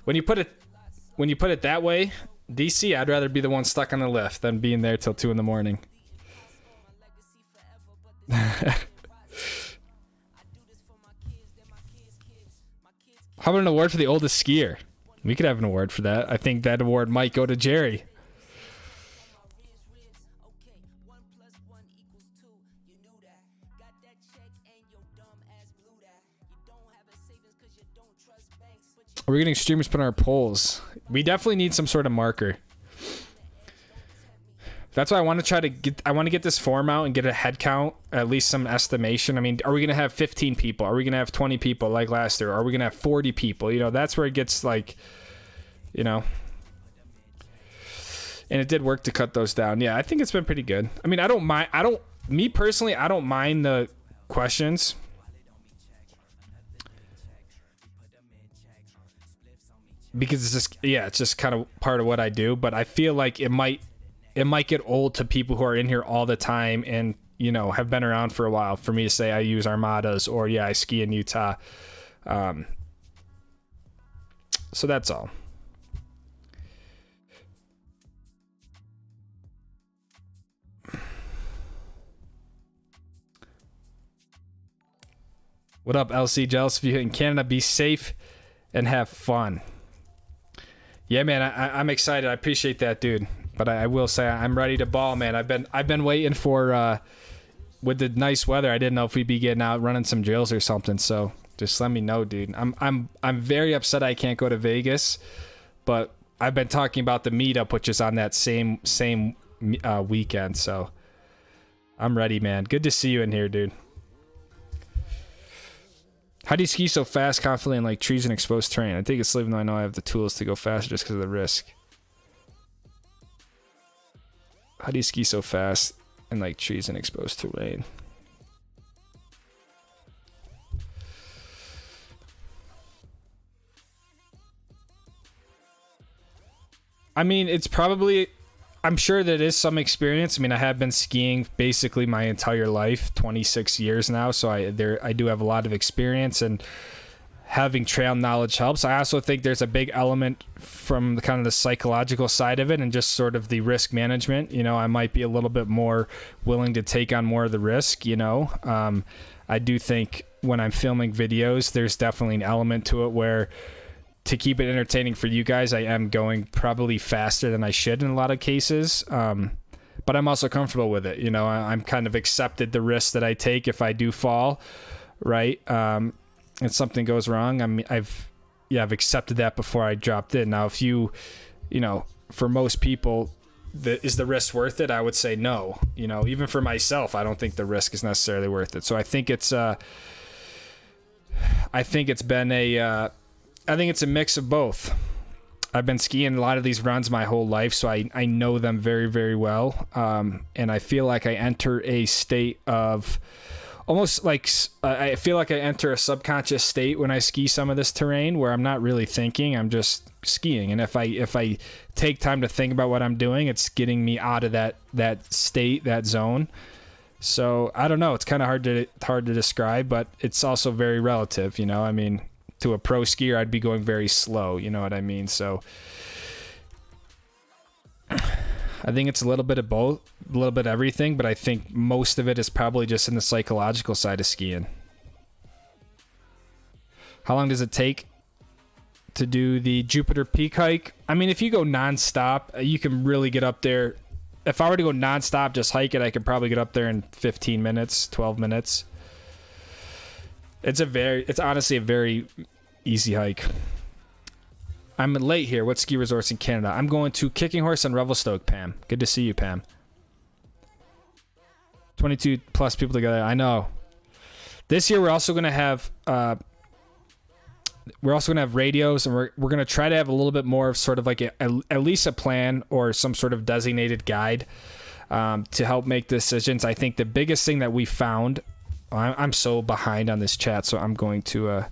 When you put it that way, DC, I'd rather be the one stuck on the lift than being there till 2 in the morning. How about an award for the oldest skier? We could have an award for that. I think that award might go to Jerry. We're getting streamers put on our polls. We definitely need some sort of marker. That's why I want to try to get. I want to get this form out and get a head count, at least some estimation. I mean, are we gonna have 15 people? Are we gonna have 20 people like last year? Are we gonna have 40 people? You know, that's where it gets like, you know. And it did work to cut those down. Yeah, I think it's been pretty good. I mean, I don't mind. Me personally, I don't mind the questions. Because it's just, yeah, it's just kind of part of what I do. But I feel like it might get old to people who are in here all the time and, you know, have been around for a while for me to say I use Armadas or, yeah, I ski in Utah. So that's all. What up, LC? Jealous of you in Canada. Be safe and have fun. Yeah, man, I'm excited. I appreciate that, dude. But I will say I'm ready to ball, man. I've been waiting for with the nice weather. I didn't know if we'd be getting out running some drills or something. So just let me know, dude. I'm very upset I can't go to Vegas, but I've been talking about the meetup, which is on that same weekend. So I'm ready, man. Good to see you in here, dude. How do you ski so fast, confidently in like trees and exposed terrain? I think it's even though I know I have the tools to go faster just because of the risk. How do you ski so fast in like trees and exposed terrain? I mean, it's probably, I'm sure that is some experience. I mean, I have been skiing basically my entire life, 26 years now. So I do have a lot of experience, and having trail knowledge helps. I also think there's a big element from the kind of the psychological side of it and just sort of the risk management. You know, I might be a little bit more willing to take on more of the risk, you know. I do think when I'm filming videos, there's definitely an element to it where, to keep it entertaining for you guys, I am going probably faster than I should in a lot of cases. But I'm also comfortable with it. You know, I'm kind of accepted the risk that I take if I do fall, right? And something goes wrong. I mean, I've accepted that before I dropped in. Now, if you know, for most people, is the risk worth it? I would say no. You know, even for myself, I don't think the risk is necessarily worth it. So I think it's I think it's a mix of both. I've been skiing a lot of these runs my whole life, so I know them very, very well. And I feel like I enter a state of almost like, I feel like I enter a subconscious state when I ski some of this terrain where I'm not really thinking, I'm just skiing. And if I take time to think about what I'm doing, it's getting me out of that state, that zone. So I don't know. It's kind of hard to describe, but it's also very relative. You know, I mean, to a pro skier, I'd be going very slow. You know what I mean? So I think it's a little bit of both, a little bit of everything, but I think most of it is probably just in the psychological side of skiing. How long does it take to do the Jupiter Peak hike? I mean, if you go nonstop, you can really get up there. If I were to go nonstop, just hike it, I could probably get up there in 15 minutes, 12 minutes. It's honestly a very easy hike. I'm late here. What ski resorts in Canada? I'm going to Kicking Horse and Revelstoke, Pam. Good to see you, Pam. 22 plus people together. I know. This year we're also going to have radios, and we're going to try to have a little bit more of sort of like at least a plan or some sort of designated guide to help make decisions. I think the biggest thing that we found, I'm so behind on this chat, so I'm going to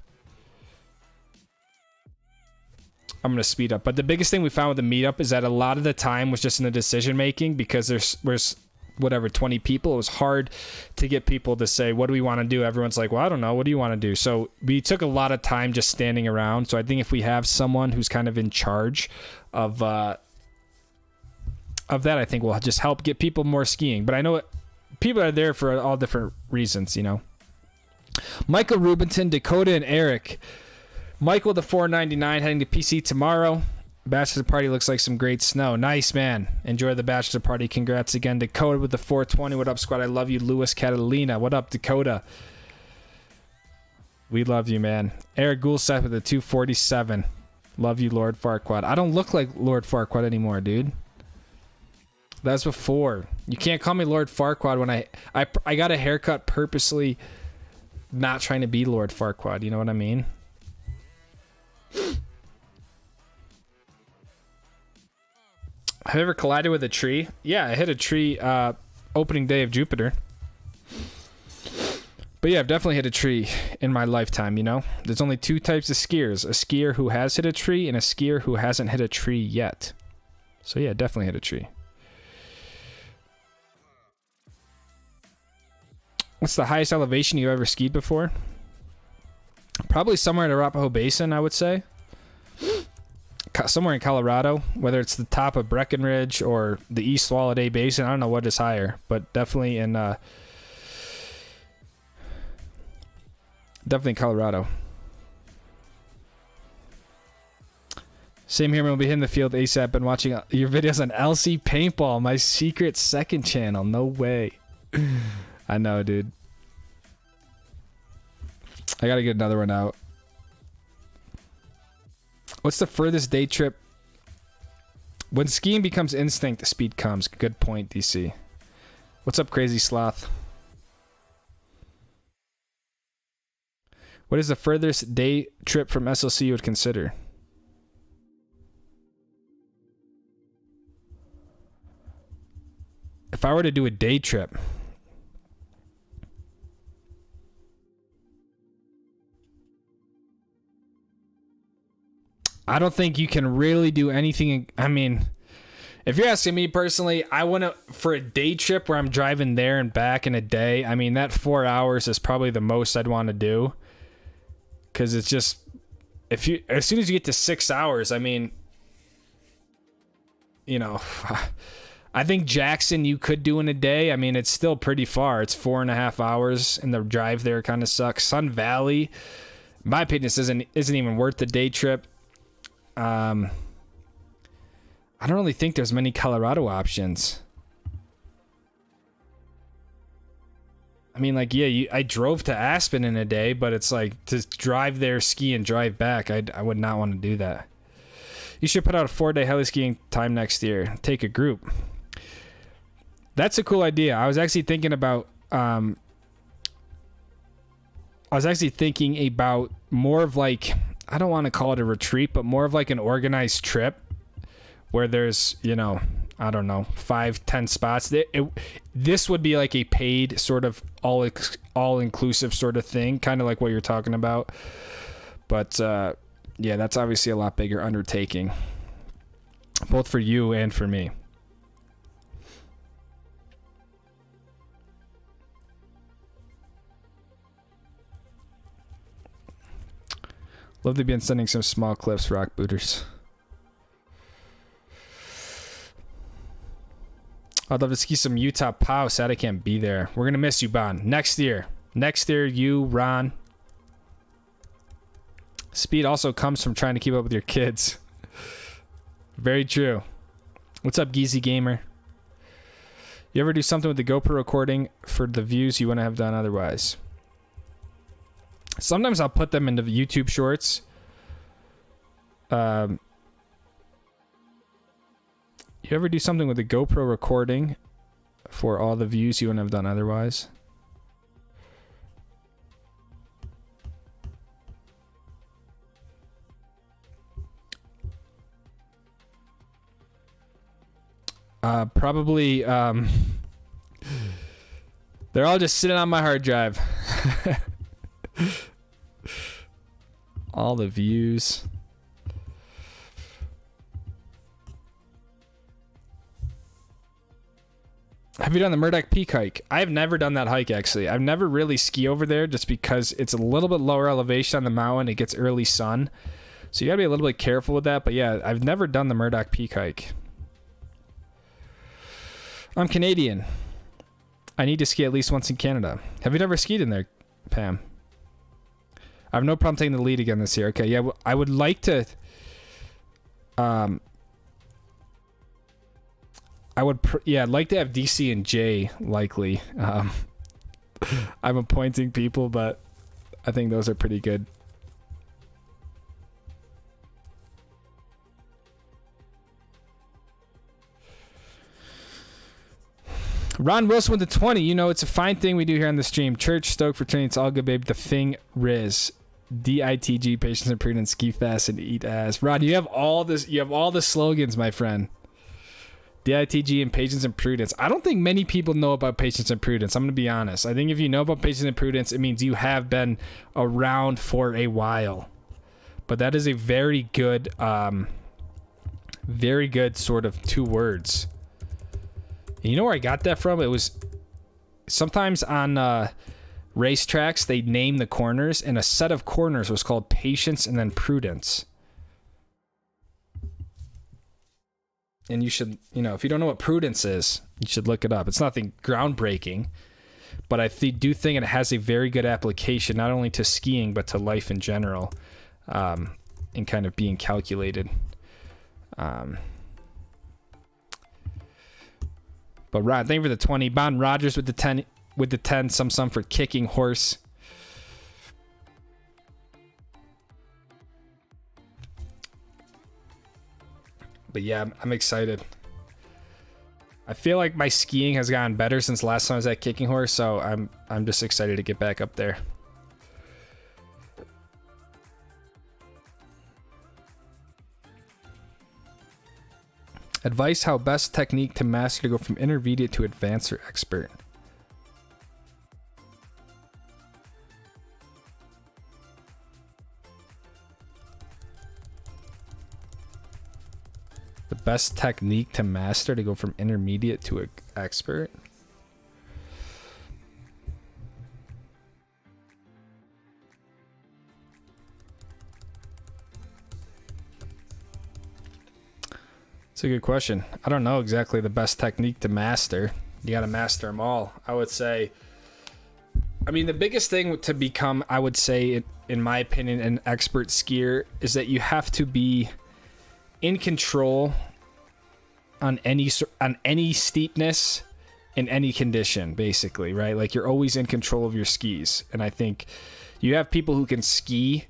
speed up. But the biggest thing we found with the meetup is that a lot of the time was just in the decision making, because there's 20 people. It was hard to get people to say, what do we want to do? Everyone's like, well, I don't know. What do you want to do? So we took a lot of time just standing around. So I think if we have someone who's kind of in charge of that, I think we'll just help get people more skiing. But I know people are there for all different reasons, you know. Michael Rubinton, Dakota, and Eric. Michael, the 499, heading to PC tomorrow. Bachelor party looks like some great snow. Nice, man. Enjoy the bachelor party. Congrats again. Dakota with the 420. What up, squad? I love you. Lewis Catalina. What up, Dakota? We love you, man. Eric Goulseth with the 247. Love you, Lord Farquaad. I don't look like Lord Farquaad anymore, dude. That's before. You can't call me Lord Farquaad when I got a haircut purposely not trying to be Lord Farquaad. You know what I mean? Have you ever collided with a tree? Yeah, I hit a tree opening day of Jupiter. But yeah, I've definitely hit a tree in my lifetime, you know? There's only two types of skiers. A skier who has hit a tree and a skier who hasn't hit a tree yet. So yeah, definitely hit a tree. What's the highest elevation you've ever skied before? Probably somewhere in Arapahoe Basin, I would say. Somewhere in Colorado, whether it's the top of Breckenridge or the East Walladay Basin. I don't know what is higher, but definitely in Colorado. Same here, man. We'll be hitting the field ASAP. Been watching your videos on LC Paintball, my secret second channel. No way. I know, dude. I gotta get another one out. What's the furthest day trip? When skiing becomes instinct, the speed comes. Good point, DC. What's up, Crazy Sloth? What is the furthest day trip from SLC you would consider? If I were to do a day trip, I don't think you can really do anything. I mean, if you're asking me personally, I want to, for a day trip where I'm driving there and back in a day, I mean, that 4 hours is probably the most I'd want to do. Because it's just, as soon as you get to 6 hours, I mean, you know, I think Jackson you could do in a day. I mean, it's still pretty far. It's 4.5 hours, and the drive there kind of sucks. Sun Valley, in my opinion, isn't even worth the day trip. I don't really think there's many Colorado options. I mean, like, yeah, I drove to Aspen in a day, but it's like to drive there, ski, and drive back. I would not want to do that. You should put out a 4-day heli skiing time next year. Take a group. That's a cool idea. I was actually thinking about more of like, I don't want to call it a retreat, but more of like an organized trip where there's, you know, I don't know, 5-10 spots. This would be like a paid sort of all-inclusive sort of thing, kind of like what you're talking about. But yeah, that's obviously a lot bigger undertaking, both for you and for me. Love to be sending some small clips, rock booters. I'd love to ski some Utah POW. Sad I can't be there. We're going to miss you, Bon. Next year, you, Ron. Speed also comes from trying to keep up with your kids. Very true. What's up, Geezy Gamer? You ever do something with the GoPro recording for the views you want to have done otherwise? Sometimes I'll put them into YouTube shorts. You ever do something with the GoPro recording for all the views you wouldn't have done otherwise? Probably, they're all just sitting on my hard drive. All the views. Have you done the Murdoch Peak hike? I've never done that hike, actually. I've never really ski over there just because it's a little bit lower elevation on the mountain. It gets early sun. So you gotta be a little bit careful with that. But yeah, I've never done the Murdoch Peak hike. I'm Canadian. I need to ski at least once in Canada. Have you never skied in there, Pam? I have no problem taking the lead again this year. Okay, yeah, I would like to... I'd like to have DC and J, likely. I'm appointing people, but I think those are pretty good. Ron Wilson with the 20. You know, it's a fine thing we do here on the stream. Church, stoked for training. It's all good, babe. The Thing, Riz. DITG, patience and prudence, ski fast and eat ass. Ron, you have all this. You have all the slogans, my friend. DITG and patience and prudence. I don't think many people know about patience and prudence. I'm going to be honest. I think if you know about patience and prudence, it means you have been around for a while. But that is a very good sort of 2 words. And you know where I got that from? It was sometimes on racetracks, they name the corners, and a set of corners was called patience and then prudence. And you should, you know, if you don't know what prudence is, you should look it up. It's nothing groundbreaking, but I do think it has a very good application, not only to skiing, but to life in general, and kind of being calculated. But Rod, thank you for the 20. Bon Rogers with the 10, some for kicking horse. But yeah, I'm excited. I feel like my skiing has gotten better since last time I was at Kicking Horse, so I'm just excited to get back up there. Advice how best technique to master to go from intermediate to advanced or expert. The best technique to master to go from intermediate to an expert. It's a good question. I don't know exactly the best technique to master. You got to master them all. I would say, I mean, the biggest thing to become, I would say, in my opinion, an expert skier is that you have to be in control on any steepness in any condition, basically, right? Like, you're always in control of your skis. And I think you have people who can ski,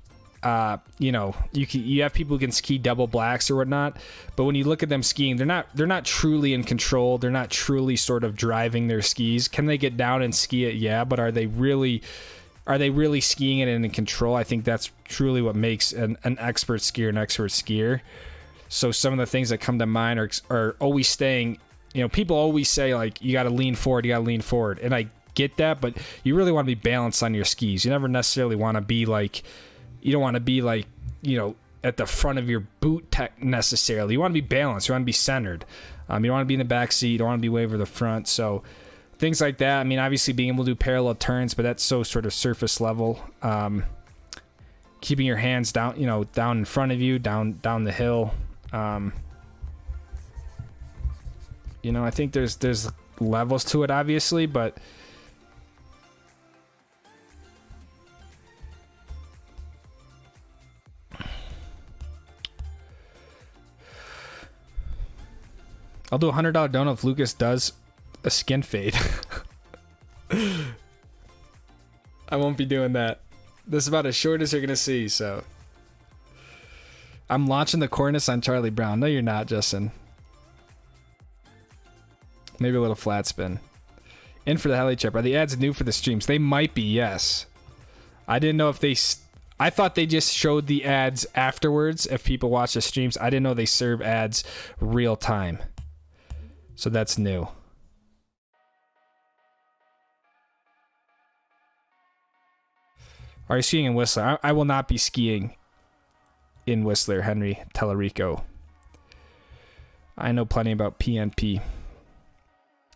you know, you have people who can ski double blacks or whatnot, but when you look at them skiing, they're not truly in control. They're not truly sort of driving their skis. Can they get down and ski it? Yeah, but are they really skiing it and in control? I think that's truly what makes an expert skier an expert skier. So some of the things that come to mind are always staying, you know, people always say, like, you got to lean forward, and I get that, but you really want to be balanced on your skis. You never necessarily want to be like, you don't want to be like, you know, at the front of your boot tech necessarily. You want to be balanced. You want to be centered. You don't want to be in the back seat. You don't want to be way over the front. So things like that. I mean, obviously being able to do parallel turns, but that's so sort of surface level. Keeping your hands down, you know, down in front of you, down the hill. You know, I think there's levels to it, obviously, but I'll do $100 donut if Lucas does a skin fade. I won't be doing that. This is about as short as you're gonna see, so. I'm launching the cornice on Charlie Brown. No, you're not, Justin. Maybe a little flat spin. In for the heli chip. Are the ads new for the streams? They might be, yes. I didn't know if they... I thought they just showed the ads afterwards if people watch the streams. I didn't know they serve ads real time. So that's new. Are you skiing in Whistler? I will not be skiing in Whistler, Henry Tellerico. I know plenty about PNP.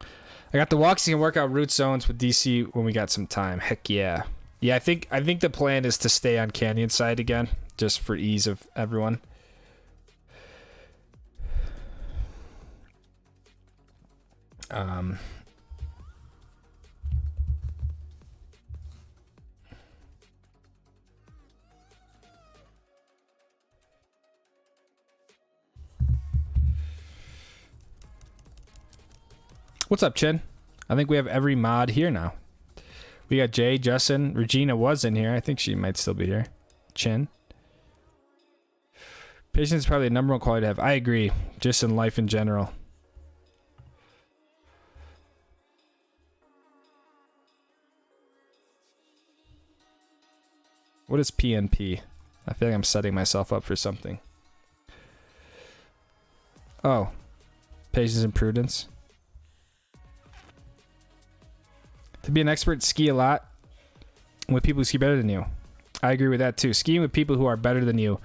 I got the walks and workout root zones with DC when we got some time. Heck yeah. Yeah, I think the plan is to stay on Canyon side again, just for ease of everyone. What's up, Chin? I think we have every mod here now. We got Jay, Justin, Regina was in here. I think she might still be here. Chin. Patience is probably the number one quality to have. I agree, just in life in general. What is PNP? I feel like I'm setting myself up for something. Oh. Patience and prudence. To be an expert, ski a lot with people who ski better than you. I agree with that too. Skiing with people who are better than you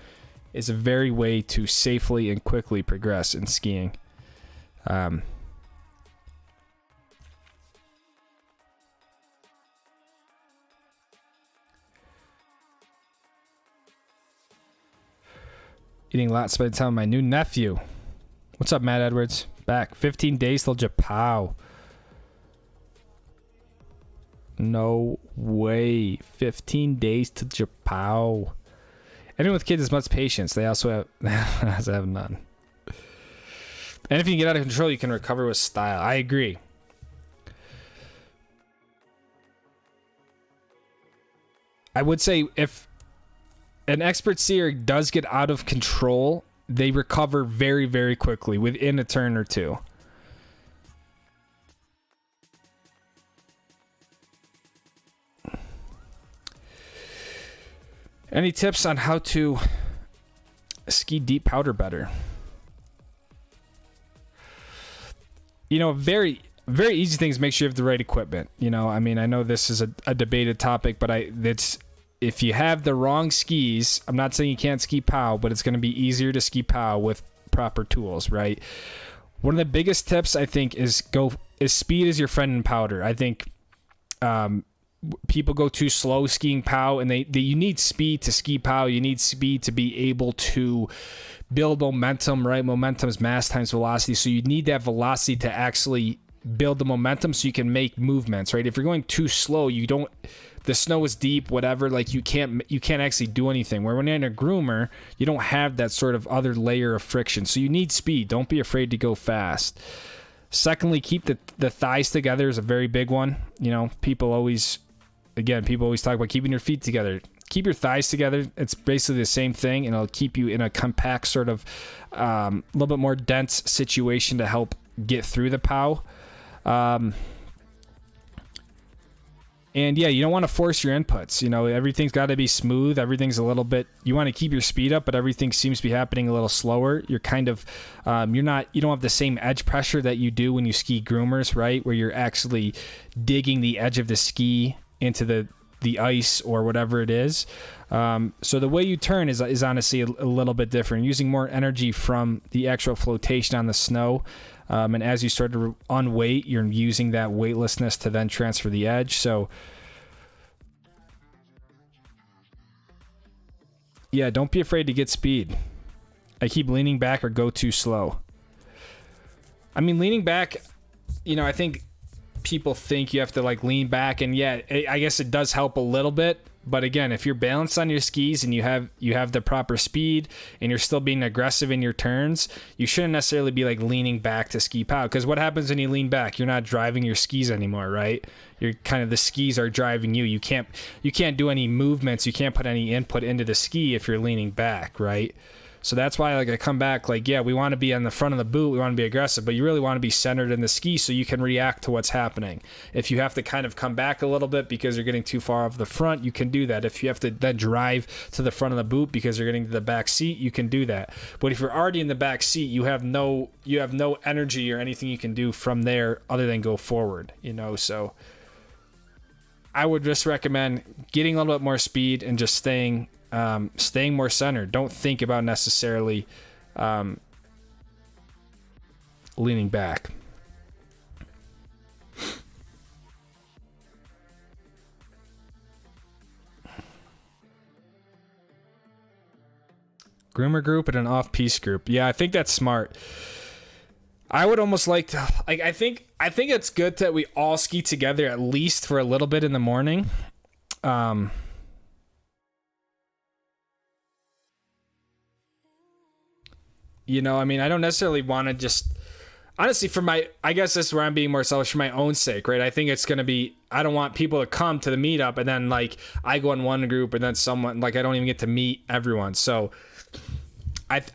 is a very way to safely and quickly progress in skiing. Eating lots, spending time with my new nephew. What's up, Matt Edwards? Back. 15 days till Japan. No way. 15 days to Japan. Anyone with kids has much patience. They also have none. And if you can get out of control, you can recover with style. I agree. I would say if an expert skier does get out of control, they recover very, very quickly within a turn or two. Any tips on how to ski deep powder better? You know, very easy thing is make sure you have the right equipment. You know, I mean, I know this is a debated topic, but if you have the wrong skis, I'm not saying you can't ski POW, but it's going to be easier to ski POW with proper tools, right? One of the biggest tips, I think, is speed is your friend in powder. I think people go too slow skiing POW, and you need speed to ski POW. You need speed to be able to build momentum, right? Momentum is mass times velocity. So you need that velocity to actually build the momentum so you can make movements, right? If you're going too slow, the snow is deep, whatever, like you can't actually do anything. Where when you're in a groomer, you don't have that sort of other layer of friction. So you need speed. Don't be afraid to go fast. Secondly, keep the thighs together is a very big one. You know, people always talk about keeping your feet together. Keep your thighs together. It's basically the same thing, and it'll keep you in a compact sort of little bit more dense situation to help get through the POW. And yeah, you don't want to force your inputs. You know, everything's got to be smooth. Everything's a little bit, you want to keep your speed up, but everything seems to be happening a little slower. You're kind of, you don't have the same edge pressure that you do when you ski groomers, right? Where you're actually digging the edge of the ski into the ice or whatever it is. So the way you turn is honestly a little bit different, using more energy from the actual flotation on the snow. And as you start to unweight, you're using that weightlessness to then transfer the edge. So yeah, don't be afraid to get speed. I keep leaning back or go too slow. I mean, leaning back, you know, I think people think you have to like lean back, and yeah, I guess it does help a little bit. But again, if you're balanced on your skis and you have the proper speed and you're still being aggressive in your turns, you shouldn't necessarily be like leaning back to ski POW. Because what happens when you lean back? You're not driving your skis anymore, right? You're kind of, the skis are driving you. You can't do any movements. You can't put any input into the ski if you're leaning back, right? So that's why, like, I come back, like, yeah, we want to be on the front of the boot, we want to be aggressive, but you really want to be centered in the ski so you can react to what's happening. If you have to kind of come back a little bit because you're getting too far off the front, you can do that. If you have to then drive to the front of the boot because you're getting to the back seat, you can do that. But if you're already in the back seat, you have no energy or anything you can do from there other than go forward, you know. So I would just recommend getting a little bit more speed and just staying more centered. Don't think about necessarily leaning back. Groomer group and an off-piste group. Yeah, I think that's smart. I would almost like to, like, I think it's good that we all ski together at least for a little bit in the morning. You know, I mean, I don't necessarily want to just, honestly, I guess this is where I'm being more selfish for my own sake, right? I think it's going to be, I don't want people to come to the meetup and then, like, I go in one group and then someone, like, I don't even get to meet everyone. So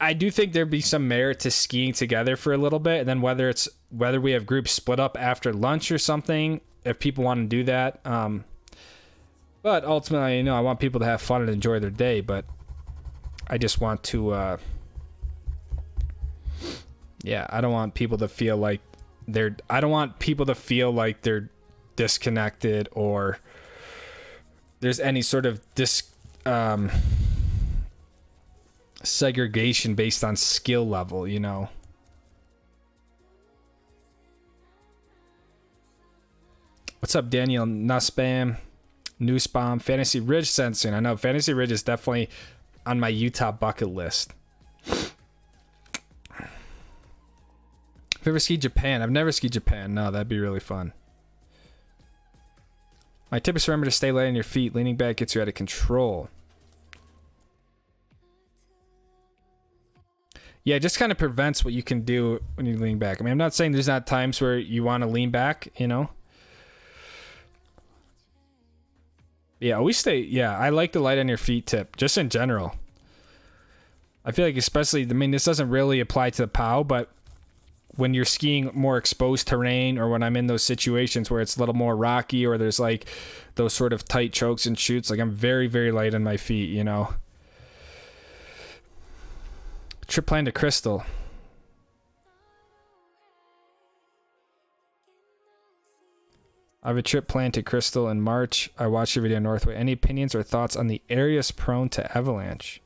I do think there'd be some merit to skiing together for a little bit. And then whether we have groups split up after lunch or something, if people want to do that, But ultimately, I want people to have fun and enjoy their day, but I just want to, I don't want people to feel like they're disconnected or there's any sort of segregation based on skill level, What's up, Daniel Nussbaum? Newsbomb, Fantasy Ridge sensing. I know Fantasy Ridge is definitely on my Utah bucket list. Have you ever skied Japan? I've never skied Japan. No, that'd be really fun. My tip is remember to stay light on your feet. Leaning back gets you out of control. Yeah, it just kind of prevents what you can do when you lean back. I mean, I'm not saying there's not times where you want to lean back, Yeah, always stay. Yeah, I like the light on your feet tip, just in general. I feel like especially, this doesn't really apply to the POW, but when you're skiing more exposed terrain or when I'm in those situations where it's a little more rocky or there's like those sort of tight chokes and chutes, like I'm very, very light on my feet, Trip plan to Crystal. I have a trip planned to Crystal in March. I watched your video Northway. Any opinions or thoughts on the areas prone to avalanche?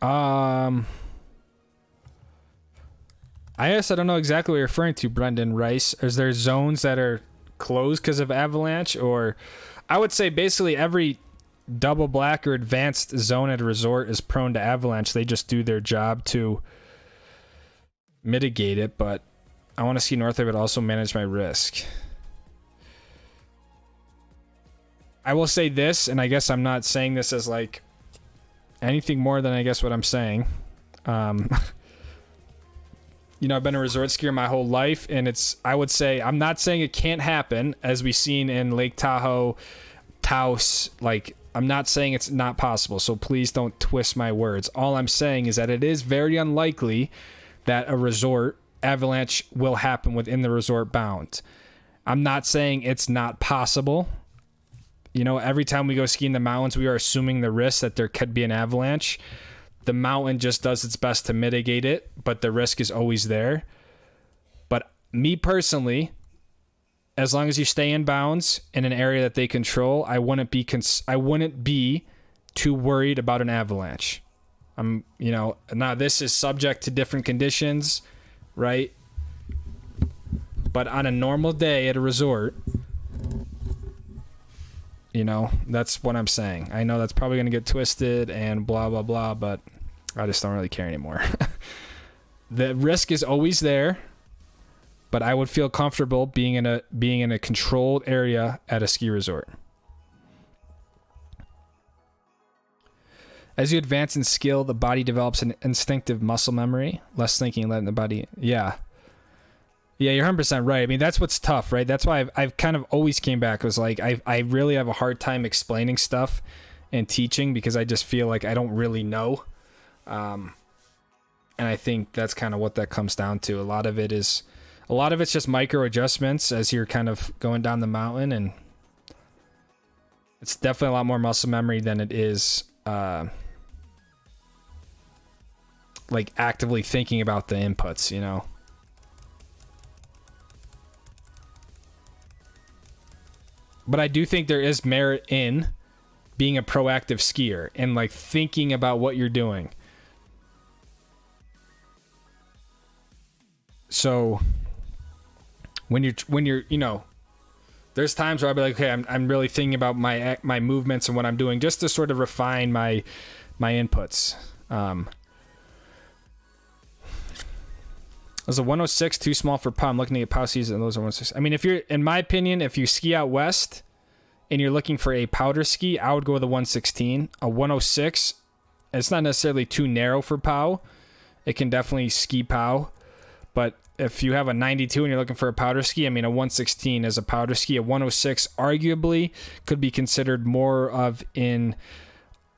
I guess I don't know exactly what you're referring to, Brendan Rice. Is there zones that are closed because of avalanche? Or I would say basically every double black or advanced zone at a resort is prone to avalanche. They just do their job to mitigate it, but I want to ski Northway but also manage my risk. I will say this, and I guess I'm not saying this as like anything more than I guess what I'm saying. I've been a resort skier my whole life, and I would say, I'm not saying it can't happen, as we've seen in Lake Tahoe, Taos, I'm not saying it's not possible, so please don't twist my words. All I'm saying is that it is very unlikely that a resort avalanche will happen within the resort bound. I'm not saying it's not possible. Every time we go ski in the mountains, we are assuming the risk that there could be an avalanche. The mountain just does its best to mitigate it, but the risk is always there. But me personally, as long as you stay in bounds in an area that they control, I wouldn't be too worried about an avalanche. Now this is subject to different conditions, right? But on a normal day at a resort, that's what I'm saying. I know that's probably going to get twisted and blah, blah, blah, but I just don't really care anymore. The risk is always there, but I would feel comfortable being in a controlled area at a ski resort. As you advance in skill, the body develops an instinctive muscle memory, less thinking, letting the body. Yeah, you're 100% right. That's what's tough, right? That's why I've kind of always came back. Was like, I really have a hard time explaining stuff and teaching because I just feel like I don't really know. And I think that's kind of what that comes down to. A lot of it's just micro adjustments as you're kind of going down the mountain, and it's definitely a lot more muscle memory than it is like actively thinking about the inputs, But I do think there is merit in being a proactive skier and like thinking about what you're doing. So when you're there's times where I'll be like, okay, I'm really thinking about my movements and what I'm doing just to sort of refine my inputs. Was a 106 too small for POW? I'm looking at POW season, and those are 106. In my opinion, if you ski out west and you're looking for a powder ski, I would go with a 116. A 106, it's not necessarily too narrow for POW. It can definitely ski POW. But if you have a 92 and you're looking for a powder ski, a 116 is a powder ski. A 106 arguably could be considered more of in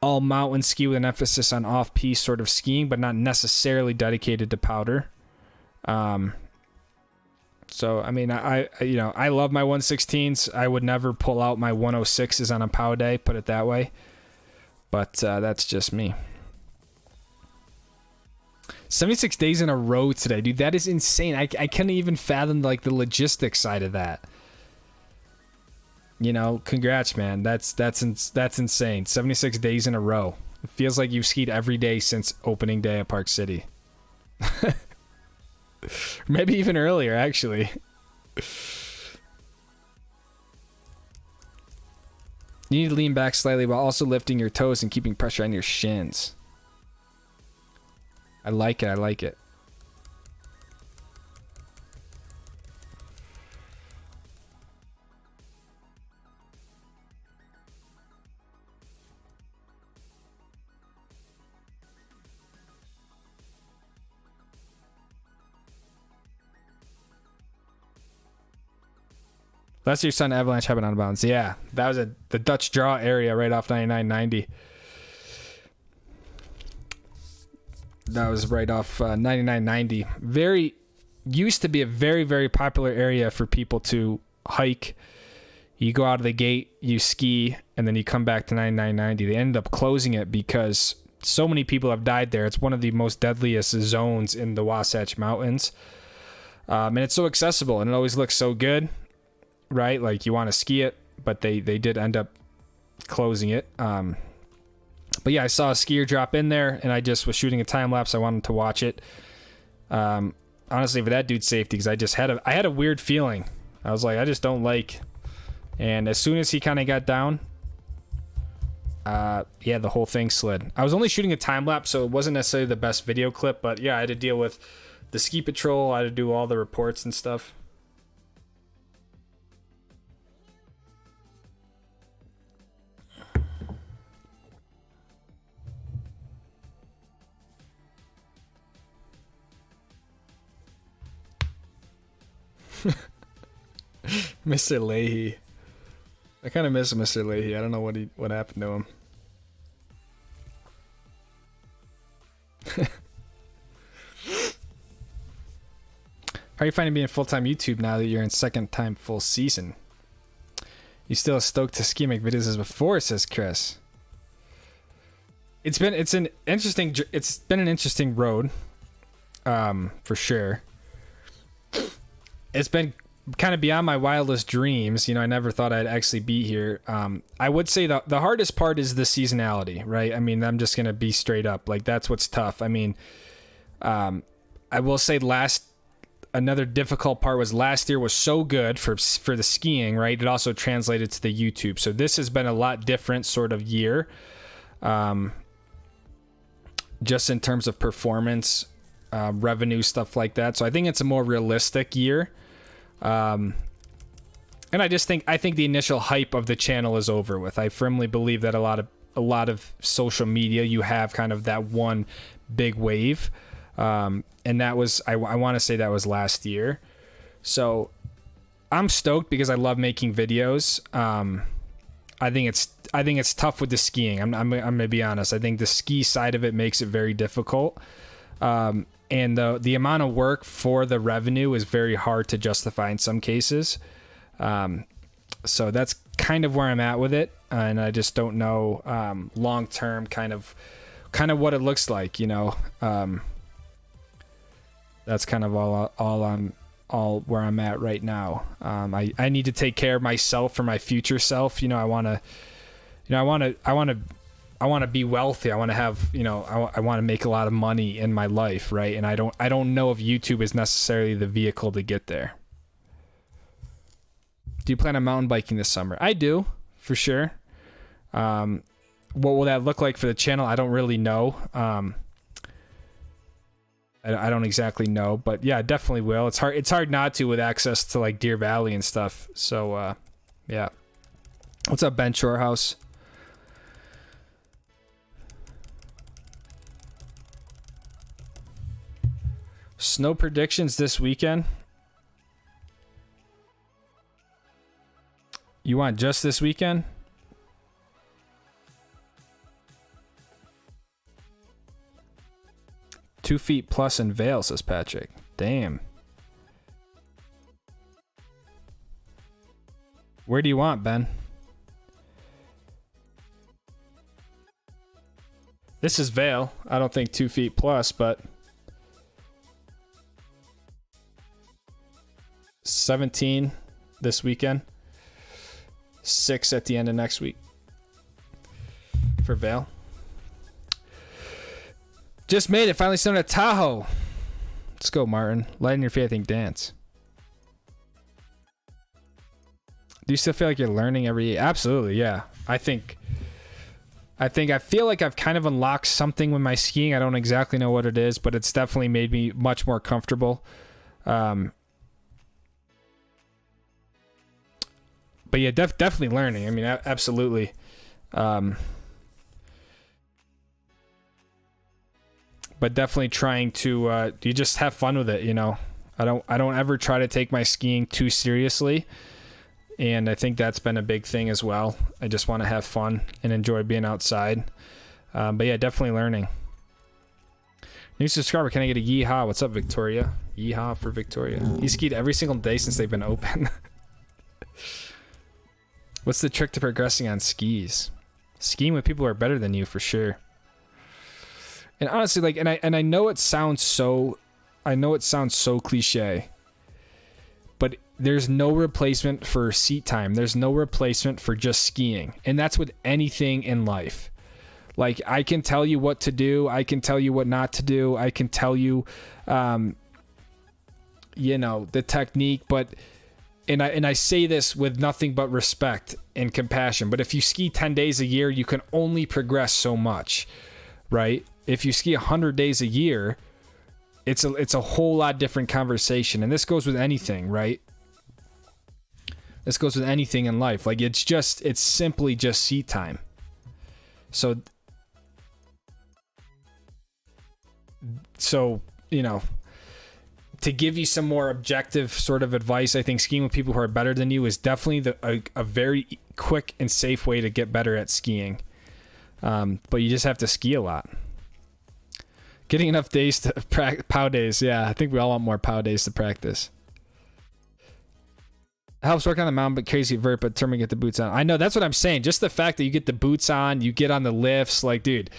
all mountain ski with an emphasis on off-piste sort of skiing, but not necessarily dedicated to powder. So I mean, I you know, I love my 116s. I would never pull out my 106s on a pow day, put it that way. But that's just me. 76 days in a row today, dude. That is insane. I can't even fathom like the logistics side of that. You know, congrats, man. That's insane. 76 days in a row. It feels like you've skied every day since opening day at Park City. Maybe even earlier, actually. You need to lean back slightly while also lifting your toes and keeping pressure on your shins. I like it. I like it. Last year's Sun Avalanche happened on bounds. Yeah, that was the Dutch draw area right off 99.90. That was right off 99.90. Used to be a very, very popular area for people to hike. You go out of the gate, you ski, and then you come back to 99.90. They ended up closing it because so many people have died there. It's one of the most deadliest zones in the Wasatch Mountains. And it's so accessible, and it always looks so good. Right, like you want to ski it, but they did end up closing it. But yeah, I saw a skier drop in there, and I just was shooting a time lapse. I wanted to watch it. Honestly, for that dude's safety, because I had a weird feeling. I was like, I just don't like. And as soon as he kind of got down, yeah, the whole thing slid. I was only shooting a time lapse, so it wasn't necessarily the best video clip. But yeah, I had to deal with the ski patrol. I had to do all the reports and stuff. Mr. Leahy. I kind of miss Mr. Leahy. I don't know what happened to him. How are you finding being full-time YouTube now that you're in second time full season? You still as stoked to ski make videos as before, says Chris. It's been an interesting road, for sure. It's been kind of beyond my wildest dreams. You know, I never thought I'd actually be here. I would say the hardest part is the seasonality, right? I mean, I'm just going to be straight up. Like, that's what's tough. I mean, I will say another difficult part was last year was so good for the skiing, right? It also translated to the YouTube. So this has been a lot different sort of year. Just in terms of performance, revenue, stuff like that. So I think it's a more realistic year. And I think the initial hype of the channel is over with. I firmly believe that a lot of social media, you have kind of that one big wave. And that was, I want to say that was last year. So I'm stoked because I love making videos. I think it's tough with the skiing. I'm gonna be honest. I think the ski side of it makes it very difficult. And the amount of work for the revenue is very hard to justify in some cases. So that's kind of where I'm at with it. And I just don't know long term kind of what it looks like, you know. That's kind of all where I'm at right now. I need to take care of myself for my future self. You know, I want to be wealthy. I want to have, you know, I want to make a lot of money in my life, right? And I don't know if YouTube is necessarily the vehicle to get there. Do you plan on mountain biking this summer? I do, for sure. What will that look like for the channel? I don't really know. I don't exactly know, but yeah, definitely will. It's hard not to with access to like Deer Valley and stuff. So yeah. What's up, Ben Shorehouse? Snow predictions this weekend. You want just this weekend? 2 feet plus in Vail, says Patrick. Damn. Where do you want, Ben? This is Vail. I don't think 2 feet plus, but 17 this weekend. 6 at the end of next week for Vail. Just made it. Finally started at Tahoe. Let's go, Martin. Light in your feet, I think, dance. Do you still feel like you're learning every year? Absolutely, yeah. I feel like I've kind of unlocked something with my skiing. I don't exactly know what it is, but it's definitely made me much more comfortable. But yeah, definitely learning. I mean, absolutely. But definitely trying to you just have fun with it, you know. I don't ever try to take my skiing too seriously. And I think that's been a big thing as well. I just want to have fun and enjoy being outside. But yeah, definitely learning. New subscriber, can I get a yeehaw? What's up, Victoria? Yeehaw for Victoria. He skied every single day since they've been open. What's the trick to progressing on skis? Skiing with people who are better than you, for sure. And honestly, like, and I know it sounds so cliche, but there's no replacement for seat time. There's no replacement for just skiing. And that's with anything in life. Like, I can tell you what to do. I can tell you what not to do. I can tell you, you know, the technique, but, and I say this with nothing but respect and compassion, but if you ski 10 days a year, you can only progress so much, right? If you ski 100 days a year, it's a whole lot different conversation. And this goes with anything, right? This goes with anything in life. Like, it's simply just seat time. So, you know, to give you some more objective sort of advice, I think skiing with people who are better than you is definitely a very quick and safe way to get better at skiing. But you just have to ski a lot. Getting enough days to POW days. Yeah, I think we all want more POW days to practice. Helps work on the mountain, but crazy vert, but determined to get the boots on. I know, that's what I'm saying. Just the fact that you get the boots on, you get on the lifts, like, dude,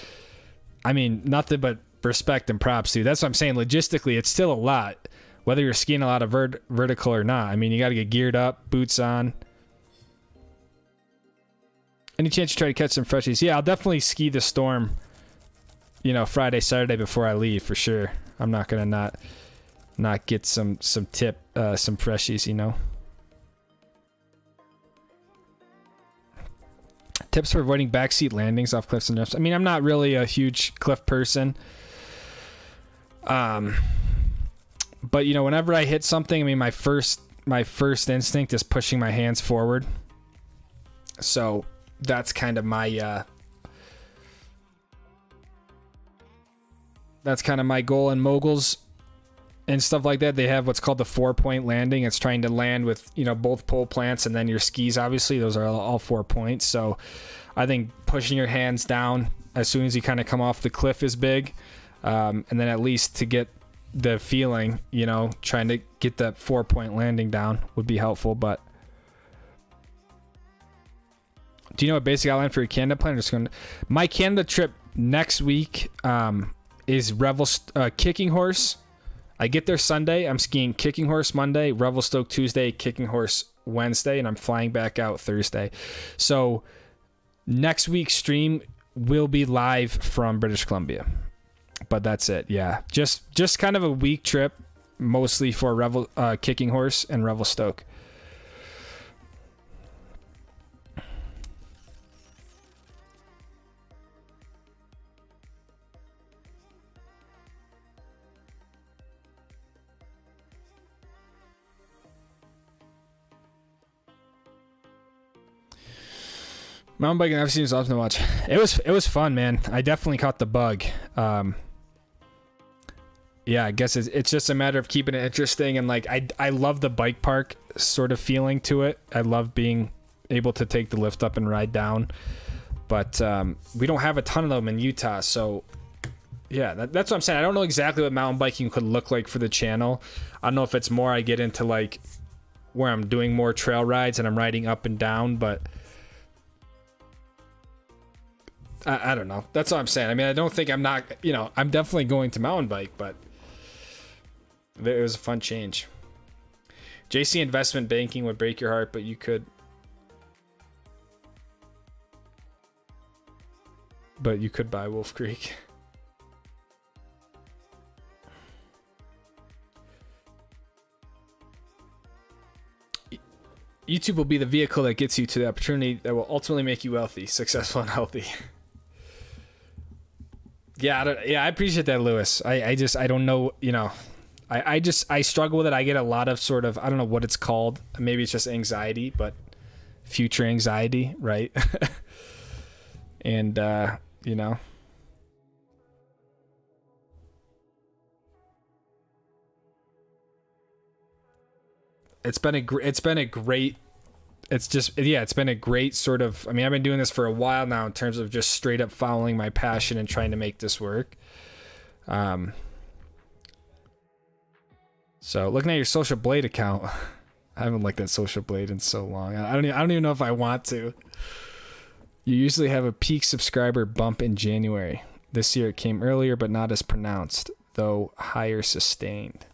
I mean, nothing but respect and props, dude. That's what I'm saying. Logistically, it's still a lot, whether you're skiing a lot of vertical or not. I mean, you got to get geared up, boots on. Any chance you try to catch some freshies? Yeah, I'll definitely ski the storm, you know, Friday, Saturday before I leave, for sure. I'm not going to not get some freshies, you know. Tips for avoiding backseat landings off cliffs and drifts. I mean, I'm not really a huge cliff person. But you know, whenever I hit something, I mean, my first instinct is pushing my hands forward. So that's kind of my goal. In moguls and stuff like that, they have what's called the 4-point landing. It's trying to land with, you know, both pole plants and then your skis, obviously. Those are all 4 points. So I think pushing your hands down as soon as you kind of come off the cliff is big. And then at least to get the feeling, you know, trying to get that 4-point landing down would be helpful. But do you know what basic outline for your Canada plan? My Canada trip next week is Kicking Horse. I get there Sunday. I'm skiing Kicking Horse Monday, Revelstoke Tuesday, Kicking Horse Wednesday, and I'm flying back out Thursday. So next week's stream will be live from British Columbia. But that's it. Yeah, just kind of a week trip, mostly for Kicking Horse and Revelstoke. Mountain biking I've seen is awesome to watch. It was fun, man. I definitely caught the bug. Yeah, I guess it's just a matter of keeping it interesting, and like I love the bike park sort of feeling to it. I love being able to take the lift up and ride down, but we don't have a ton of them in Utah, so Yeah, that's what I'm saying. I don't know exactly what mountain biking could look like for the channel. I don't know if it's more I get into like where I'm doing more trail rides and I'm riding up and down, but I don't know. That's what I'm saying. I mean, I don't think I'm not, you know, I'm definitely going to mountain bike, but it was a fun change. JC investment banking would break your heart, but you could. But you could buy Wolf Creek. YouTube will be the vehicle that gets you to the opportunity that will ultimately make you wealthy, successful, and healthy. Yeah, I appreciate that, Lewis. I don't know, you know, I struggle with it. I get a lot of sort of, I don't know what it's called. Maybe it's just anxiety, but future anxiety, right? And, you know, it's been a great sort of, I mean, I've been doing this for a while now in terms of just straight up following my passion and trying to make this work. So looking at your Social Blade account, I haven't looked at Social Blade in so long. I don't even know if I want to. You usually have a peak subscriber bump in January. This year it came earlier, but not as pronounced, though higher sustained.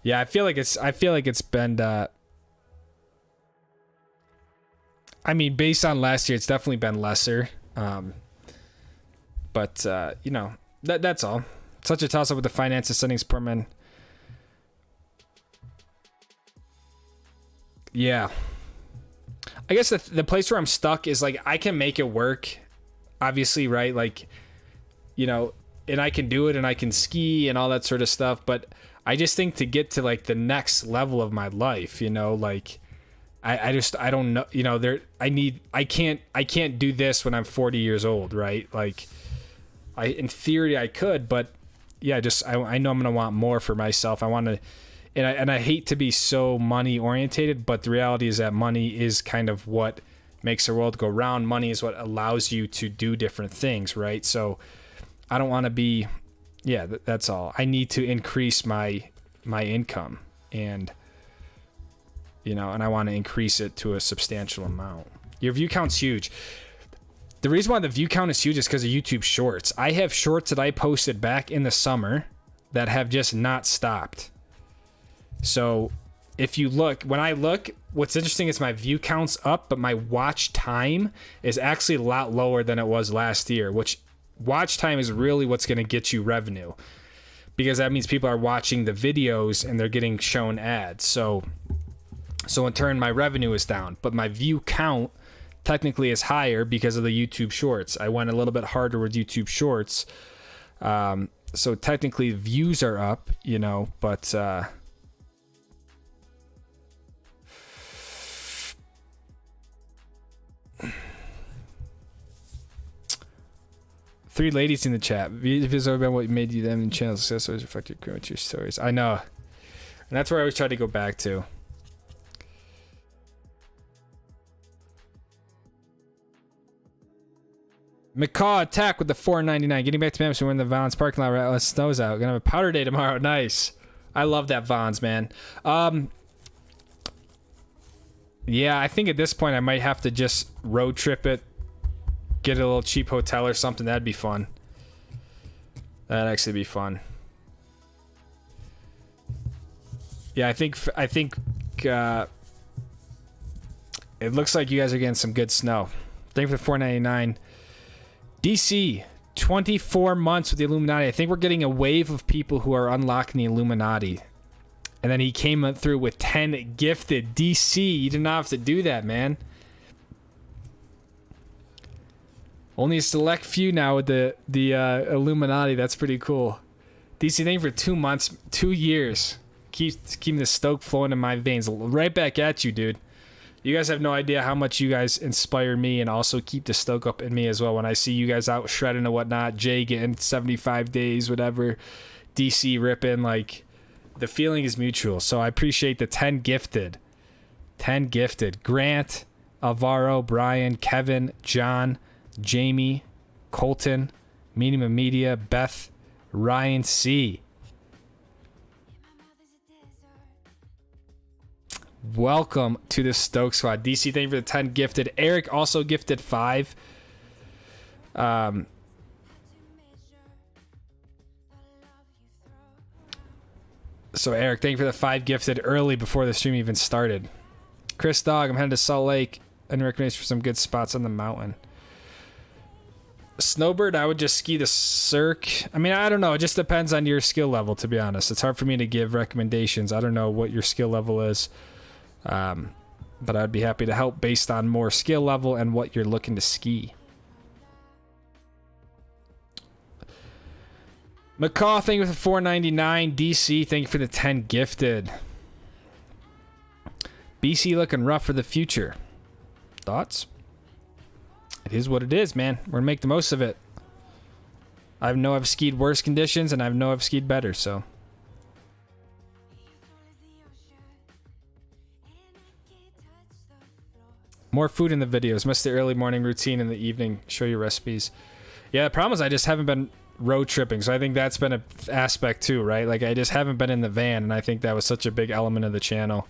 Yeah, I feel like it's been. I mean, based on last year, it's definitely been lesser. But you know, that's all. Such a toss-up with the finances, settings, poor men. Yeah. I guess the place where I'm stuck is like I can make it work, obviously, right? Like, you know, and I can do it and I can ski and all that sort of stuff. But I just think to get to like the next level of my life, you know, like I don't know, you know, I can't do this when I'm 40 years old, right? Like in theory I could, but yeah, I know I'm going to want more for myself. I want to, and I hate to be so money orientated, but the reality is that money is kind of what makes the world go round. Money is what allows you to do different things, right? So I don't want to be, yeah, that's all. I need to increase my income, and you know, and I want to increase it to a substantial amount. Your view count's huge. The reason why the view count is huge is because of YouTube Shorts. I have shorts that I posted back in the summer that have just not stopped. So if you look, when I look, what's interesting is my view count's up, but my watch time is actually a lot lower than it was last year, which watch time is really what's going to get you revenue, because that means people are watching the videos and they're getting shown ads. So in turn, my revenue is down, but my view count technically is higher because of the YouTube Shorts. I went a little bit harder with YouTube Shorts. So technically views are up, you know, but, three ladies in the chat. Videos are about what made you them and channel success always reflect your growth, your stories. I know. And that's where I always try to go back to. McCaw attack with the $4.99. Getting back to Memphis, we're in the Vons parking lot right when the snow's out. Gonna have a powder day tomorrow. Nice. I love that Vons, man. Yeah, I think at this point I might have to just road trip it. Get a little cheap hotel or something. That'd be fun. That'd actually be fun. Yeah, I think it looks like you guys are getting some good snow. Thank you for the $4.99. DC, 24 months with the Illuminati. I think we're getting a wave of people who are unlocking the Illuminati. And then he came through with 10 gifted. DC, you didn't have to do that, man. Only a select few now with the Illuminati. That's pretty cool. DC, thank you for 2 months, 2 years. Keeping the stoke flowing in my veins. Right back at you, dude. You guys have no idea how much you guys inspire me and also keep the stoke up in me as well. When I see you guys out shredding and whatnot, Jay getting 75 days, whatever, DC ripping, like, the feeling is mutual. So I appreciate the 10 gifted. 10 gifted. Grant, Alvaro, Brian, Kevin, John, Jamie, Colton, Medium of Media, Beth, Ryan C. Welcome to the Stoke Squad. DC, thank you for the 10 gifted. Eric also gifted 5. So Eric, thank you for the 5 gifted early before the stream even started. Chris Dog, I'm headed to Salt Lake. Any recommendations for some good spots on the mountain? Snowbird, I would just ski the Cirque. I mean, I don't know. It just depends on your skill level, to be honest. It's hard for me to give recommendations. I don't know what your skill level is. But I'd be happy to help based on more skill level and what you're looking to ski. McCaw, thank you for the 4.99. DC, thank you for the 10 gifted. BC looking rough for the future. Thoughts? It is what it is, man. We're gonna make the most of it. I know I've skied worse conditions, and I know I've skied better, so. More food in the videos. Miss the early morning routine in the evening. Show you recipes. Yeah, the problem is I just haven't been road tripping, so I think that's been an aspect too, right? Like, I just haven't been in the van, and I think that was such a big element of the channel.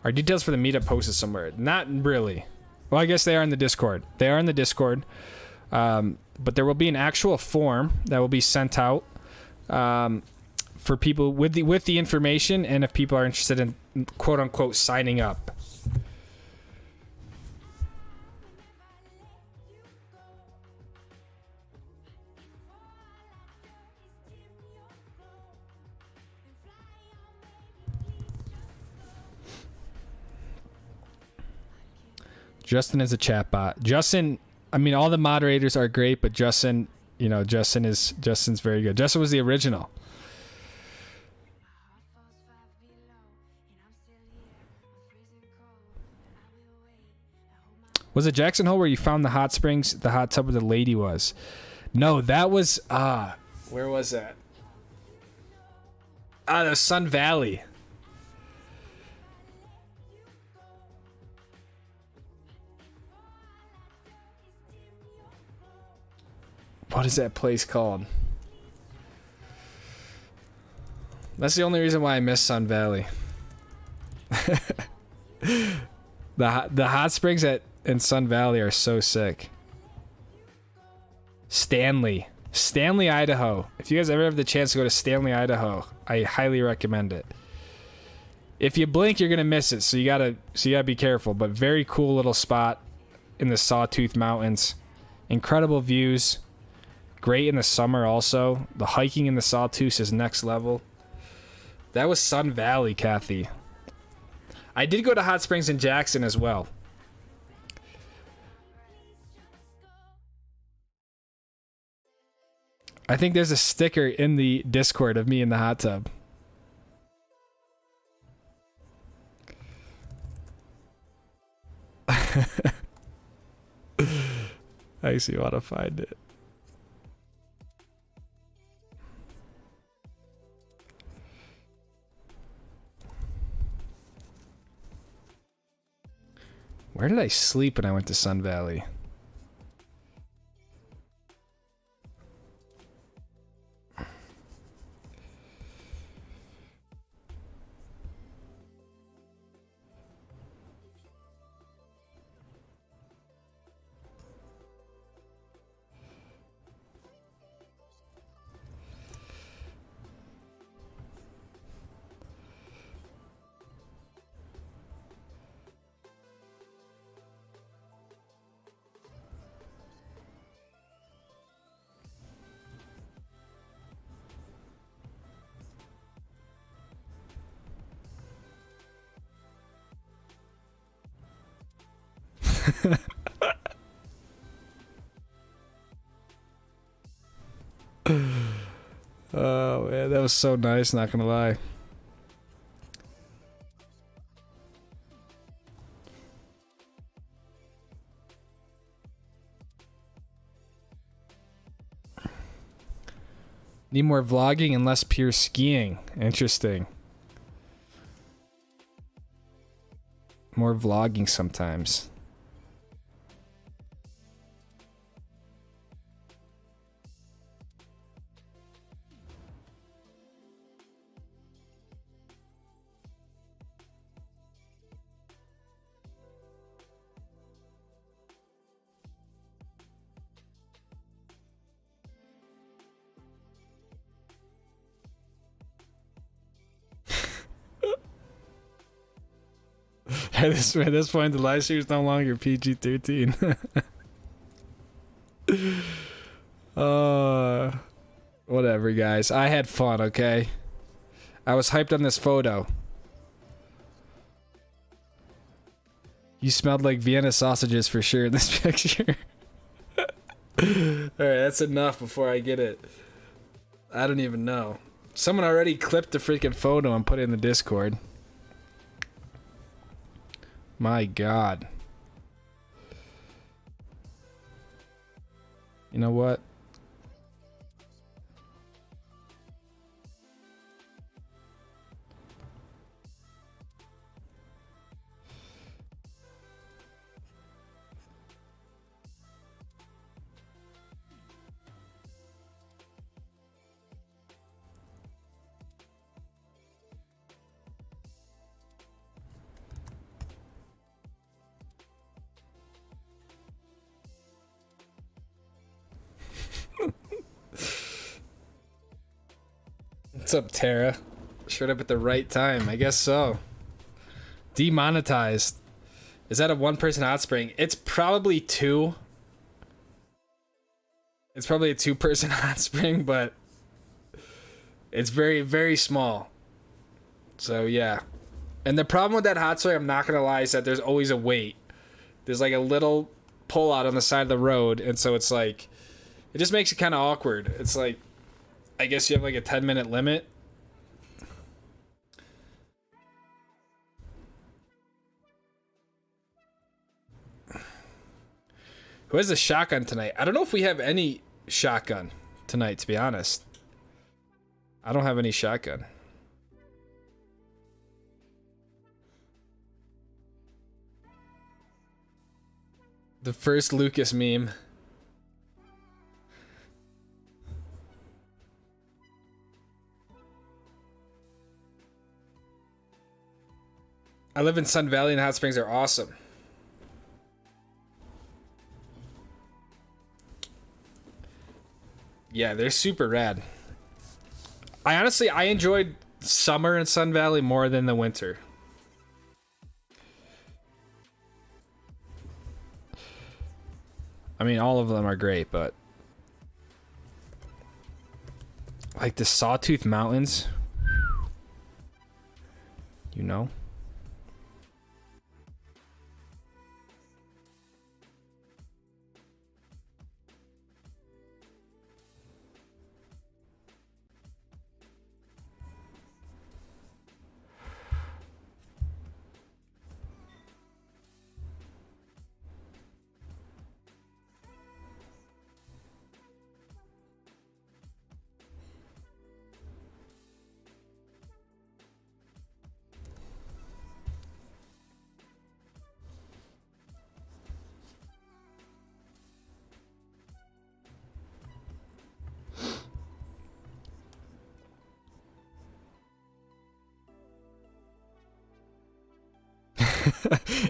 Are details for the meetup posted somewhere? Not really. Well, I guess they are in the Discord. They are in the Discord. But there will be an actual form that will be sent out for people with the information, and if people are interested in quote unquote signing up. Justin is a chatbot. Justin, I mean, all the moderators are great, but Justin, you know, Justin's very good. Justin was the original. Was it Jackson Hole where you found the hot springs, the hot tub where the lady was? No, that was, where was that? That was Sun Valley. What is that place called? That's the only reason why I miss Sun Valley. The hot springs in Sun Valley are so sick. Stanley, Idaho. If you guys ever have the chance to go to Stanley, Idaho, I highly recommend it. If you blink, you're gonna miss it, so you gotta be careful. But very cool little spot in the Sawtooth Mountains. Incredible views. Great in the summer also. The hiking in the Sawtooth is next level. That was Sun Valley, Kathy. I did go to hot springs in Jackson as well. I think there's a sticker in the Discord of me in the hot tub. I actually want to find it. Where did I sleep when I went to Sun Valley? Oh man, that was so nice, not gonna lie. Need more vlogging and less pure skiing. Interesting. More vlogging sometimes. At this point, the live stream is no longer PG-13. Whatever, guys. I had fun, okay? I was hyped on this photo. You smelled like Vienna sausages for sure in this picture. Alright, that's enough before I get it. I don't even know. Someone already clipped the freaking photo and put it in the Discord. My God. You know what? What's up, Tara? Showed up at the right time. I guess so. Demonetized. Is that a one-person hot spring? It's probably two. It's probably a two-person hot spring, but it's very, very small. So, yeah. And the problem with that hot spring, I'm not going to lie, is that there's always a wait. There's like a little pull out on the side of the road, and so it's like, it just makes it kind of awkward. It's like, I guess you have like a 10-minute limit. Who has a shotgun tonight? I don't know if we have any shotgun tonight, to be honest. I don't have any shotgun. The first Lucas meme. I live in Sun Valley and hot springs are awesome. Yeah, they're super rad. I enjoyed summer in Sun Valley more than the winter. I mean, all of them are great, but like the Sawtooth Mountains, you know?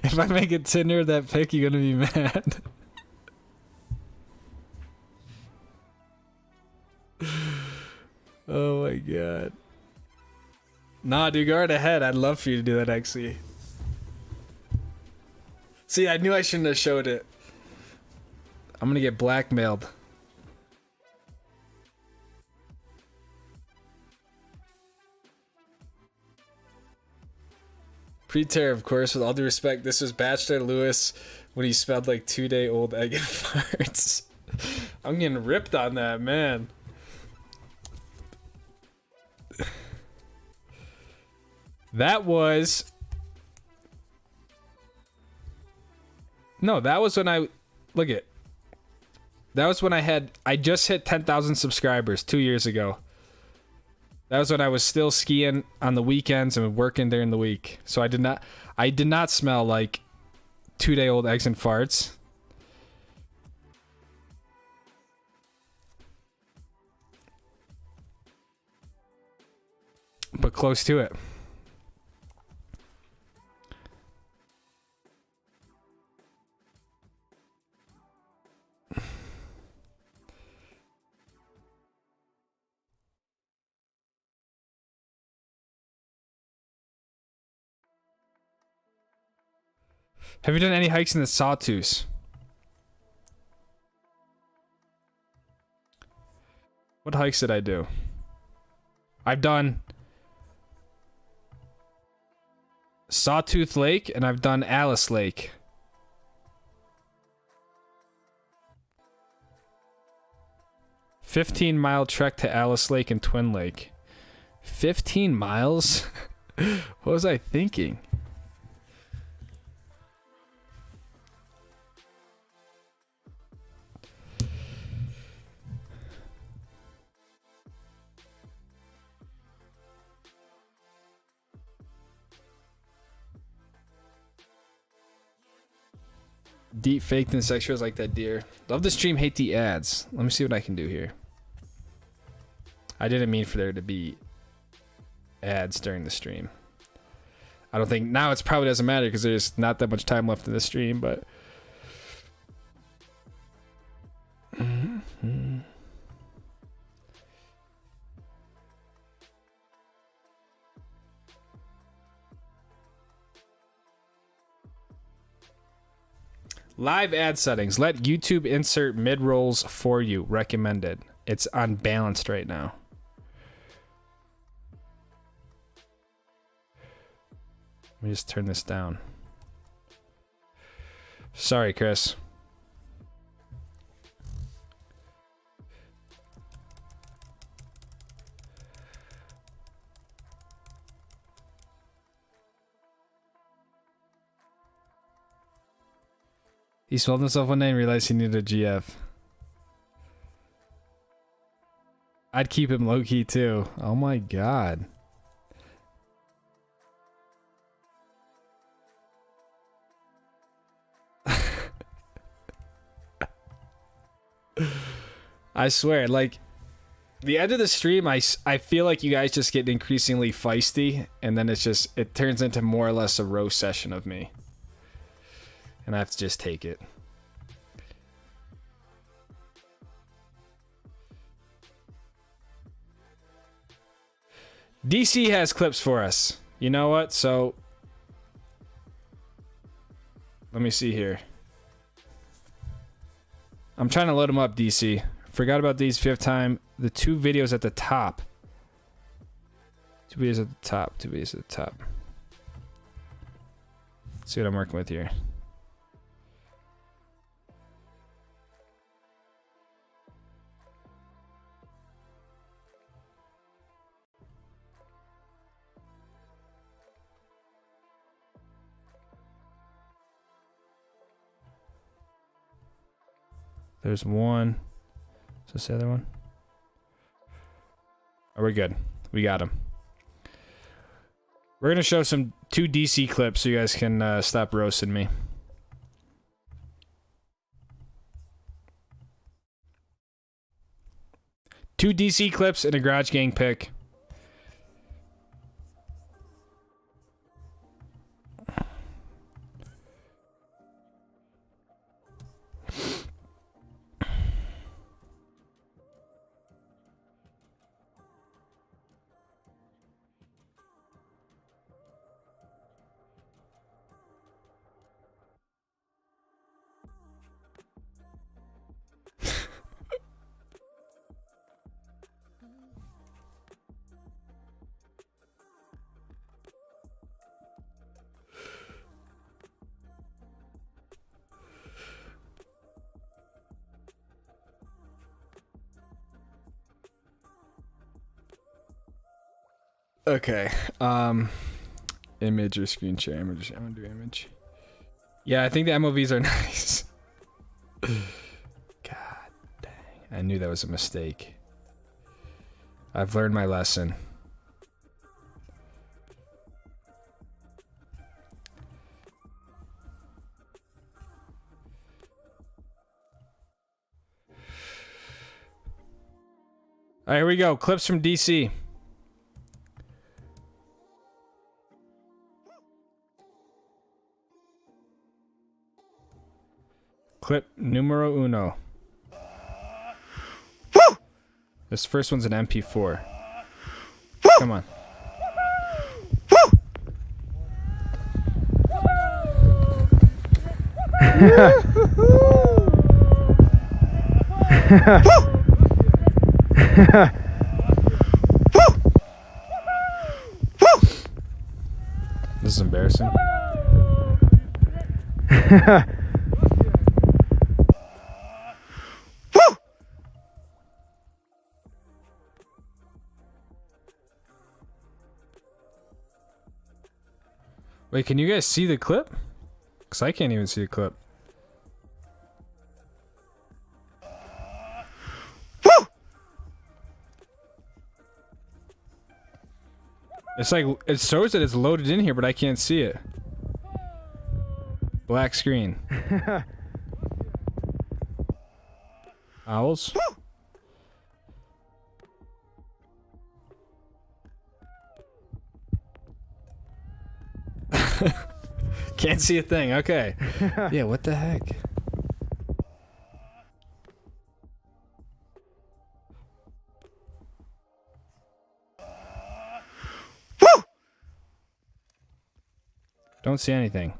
If I make it Tinder that pic, you're gonna be mad. Oh my God. Nah, dude, go right ahead. I'd love for you to do that, actually. See, I knew I shouldn't have showed it. I'm gonna get blackmailed. Pre-tear, of course, with all due respect, this was Bachelor Lewis when he smelled like 2-day-old egg and farts. I'm getting ripped on that, man. That was... No, that was when I... Look it. That was when I just hit 10,000 subscribers 2 years ago. That was when I was still skiing on the weekends and working during the week. So I did not smell like 2-day-old eggs and farts. But close to it. Have you done any hikes in the Sawtooth? What hikes did I do? I've done Sawtooth Lake and I've done Alice Lake. $15-mile trek to Alice Lake and Twin Lake. 15 miles? What was I thinking? Deep faked and sexuals like that deer. Love the stream, hate the ads. Let me see what I can do here. I didn't mean for there to be ads during the stream. I don't think now it's probably doesn't matter because there's not that much time left in the stream, but live ad settings. Let YouTube insert mid-rolls for you. Recommended. It's unbalanced right now. Let me just turn this down. Sorry, Chris. He swelled himself one day and realized he needed a GF. I'd keep him low-key too. Oh my god. I swear, like, the end of the stream, I feel like you guys just get increasingly feisty, and then it turns into more or less a roast session of me. And I have to just take it. DC has clips for us. You know what? So, let me see here. I'm trying to load them up, DC. Forgot about these 5th time. The 2 videos at the top. 2 videos at the top. 2 videos at the top. Let's see what I'm working with here. There's one. Is this the other one? Oh, we're good. We got him. We're going to show some 2 DC clips so you guys can stop roasting me. Two DC clips and a Garage Gang pick. Okay. Image or screen share. I'm gonna do image. Yeah, I think the MOVs are nice. God dang. I knew that was a mistake. I've learned my lesson. All right, here we go. Clips from DC. Clip numero uno. Woo! This first one's an MP4. Woo! Come on. This is embarrassing. Wait, can you guys see the clip? Because I can't even see the clip. It's like, it shows that it's loaded in here, but I can't see it. Black screen. Owls? Can't see a thing, okay. Yeah, what the heck? Don't see anything.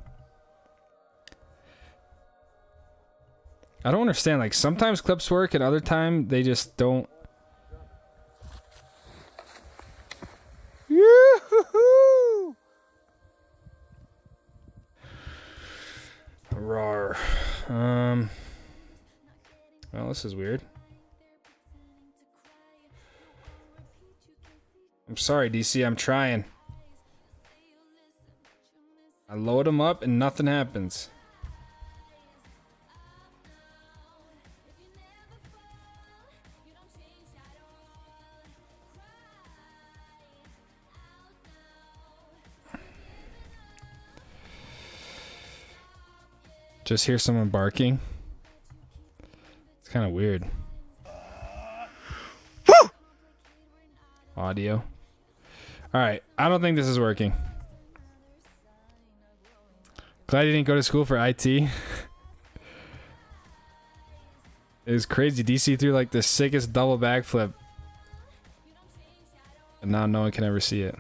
I don't understand, like sometimes clips work and other time they just don't. Yoo-hoo-hoo! Rawr. Well, this is weird. I'm sorry, DC, I'm trying. I load them up and nothing happens. Just hear someone barking. It's kind of weird. Audio. Alright, I don't think this is working. Glad you didn't go to school for IT. It was crazy. DC threw like the sickest double backflip. And now no one can ever see it.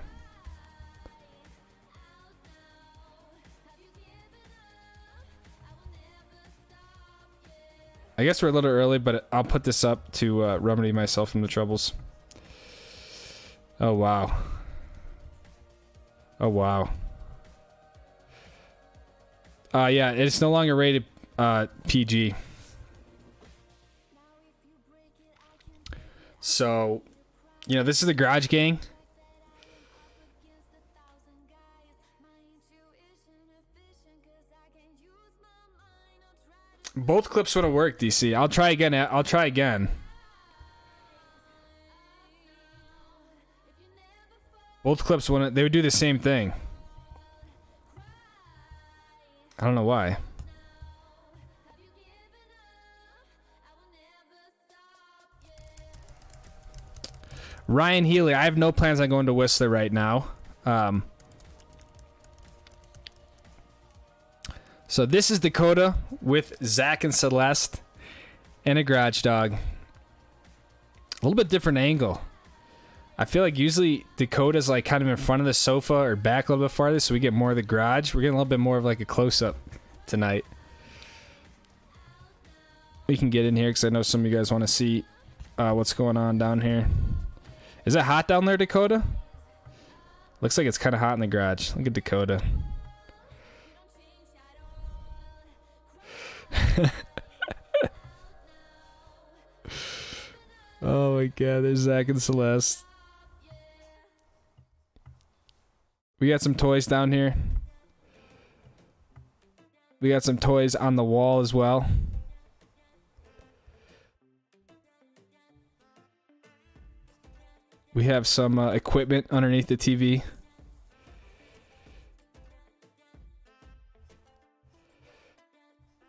I guess we're a little early, but I'll put this up to remedy myself from the troubles. Oh, wow. Oh, wow. Yeah, it's no longer rated PG. So, you know, this is the Garage Gang. Both clips would have worked, DC. I'll try again. I'll try again. Both clips wouldn't. They would do the same thing. I don't know why. Ryan Healy. I have no plans on going to Whistler right now. So this is Dakota with Zach and Celeste and a garage dog. A little bit different angle. I feel like usually Dakota's like kind of in front of the sofa or back a little bit farther, so we get more of the garage. We're getting a little bit more of like a close-up tonight. We can get in here because I know some of you guys want to see what's going on down here. Is it hot down there, Dakota? Looks like it's kind of hot in the garage. Look at Dakota. Oh my god, there's Zach and Celeste. We got some toys down here. We got some toys on the wall as well. We have some equipment underneath the TV.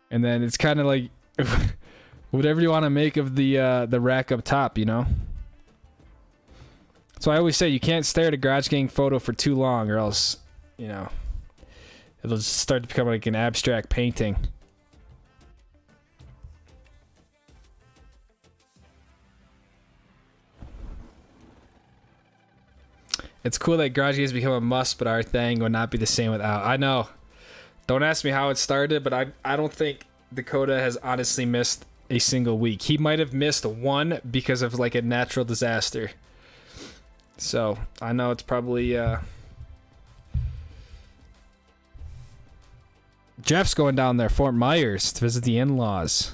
And then it's kind of like whatever you want to make of the rack up top, you know? So I always say you can't stare at a Garage Gang photo for too long, or else, you know, it'll just start to become like an abstract painting. It's cool that Garage Gang has become a must, but our thing would not be the same without. I know. Don't ask me how it started, but I don't think Dakota has honestly missed a single week. He might have missed one because of like a natural disaster. So I know it's probably Jeff's going down there, Fort Myers, to visit the in-laws.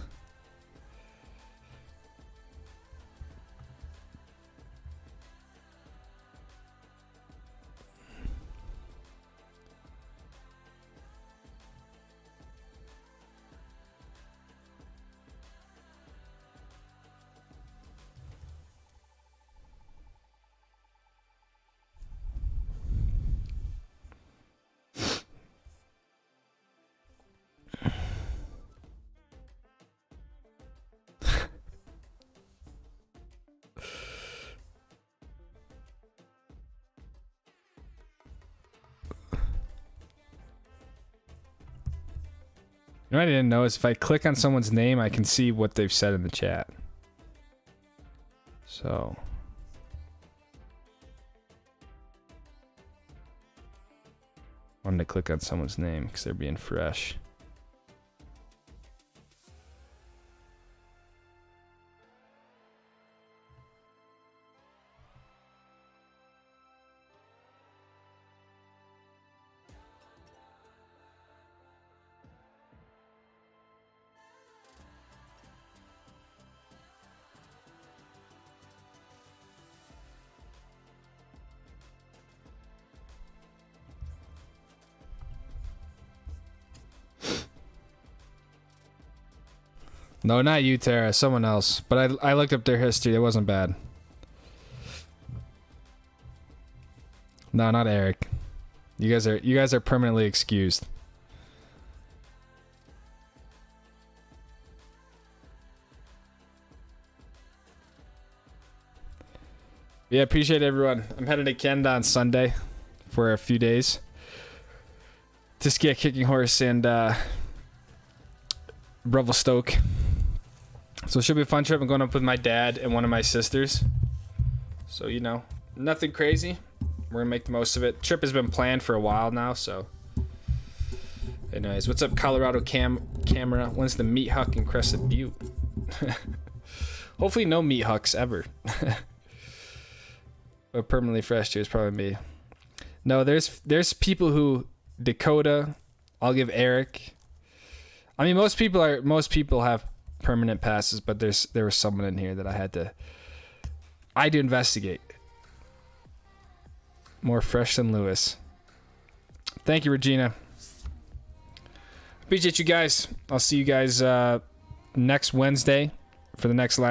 You know what I didn't know is if I click on someone's name, I can see what they've said in the chat. So I wanted to click on someone's name because they're being fresh. No, not you, Tara. Someone else. But I looked up their history. It wasn't bad. No, not Eric. You guys are permanently excused. Yeah, appreciate everyone. I'm heading to Canada on Sunday for a few days to ski at Kicking Horse and Revelstoke. So it should be a fun trip. I'm going up with my dad and one of my sisters. So, you know, nothing crazy. We're going to make the most of it. Trip has been planned for a while now, so. Anyways, what's up, Colorado camera? When's the meat huck in Crescent Butte? Hopefully no meat hucks ever. But permanently fresh too is probably me. No, there's people who Dakota, I'll give Eric. I mean, most people have permanent passes, but there was someone in here that I had to investigate. More fresh than Lewis. Thank you, Regina. Appreciate you guys. I'll see you guys next Wednesday for the next live.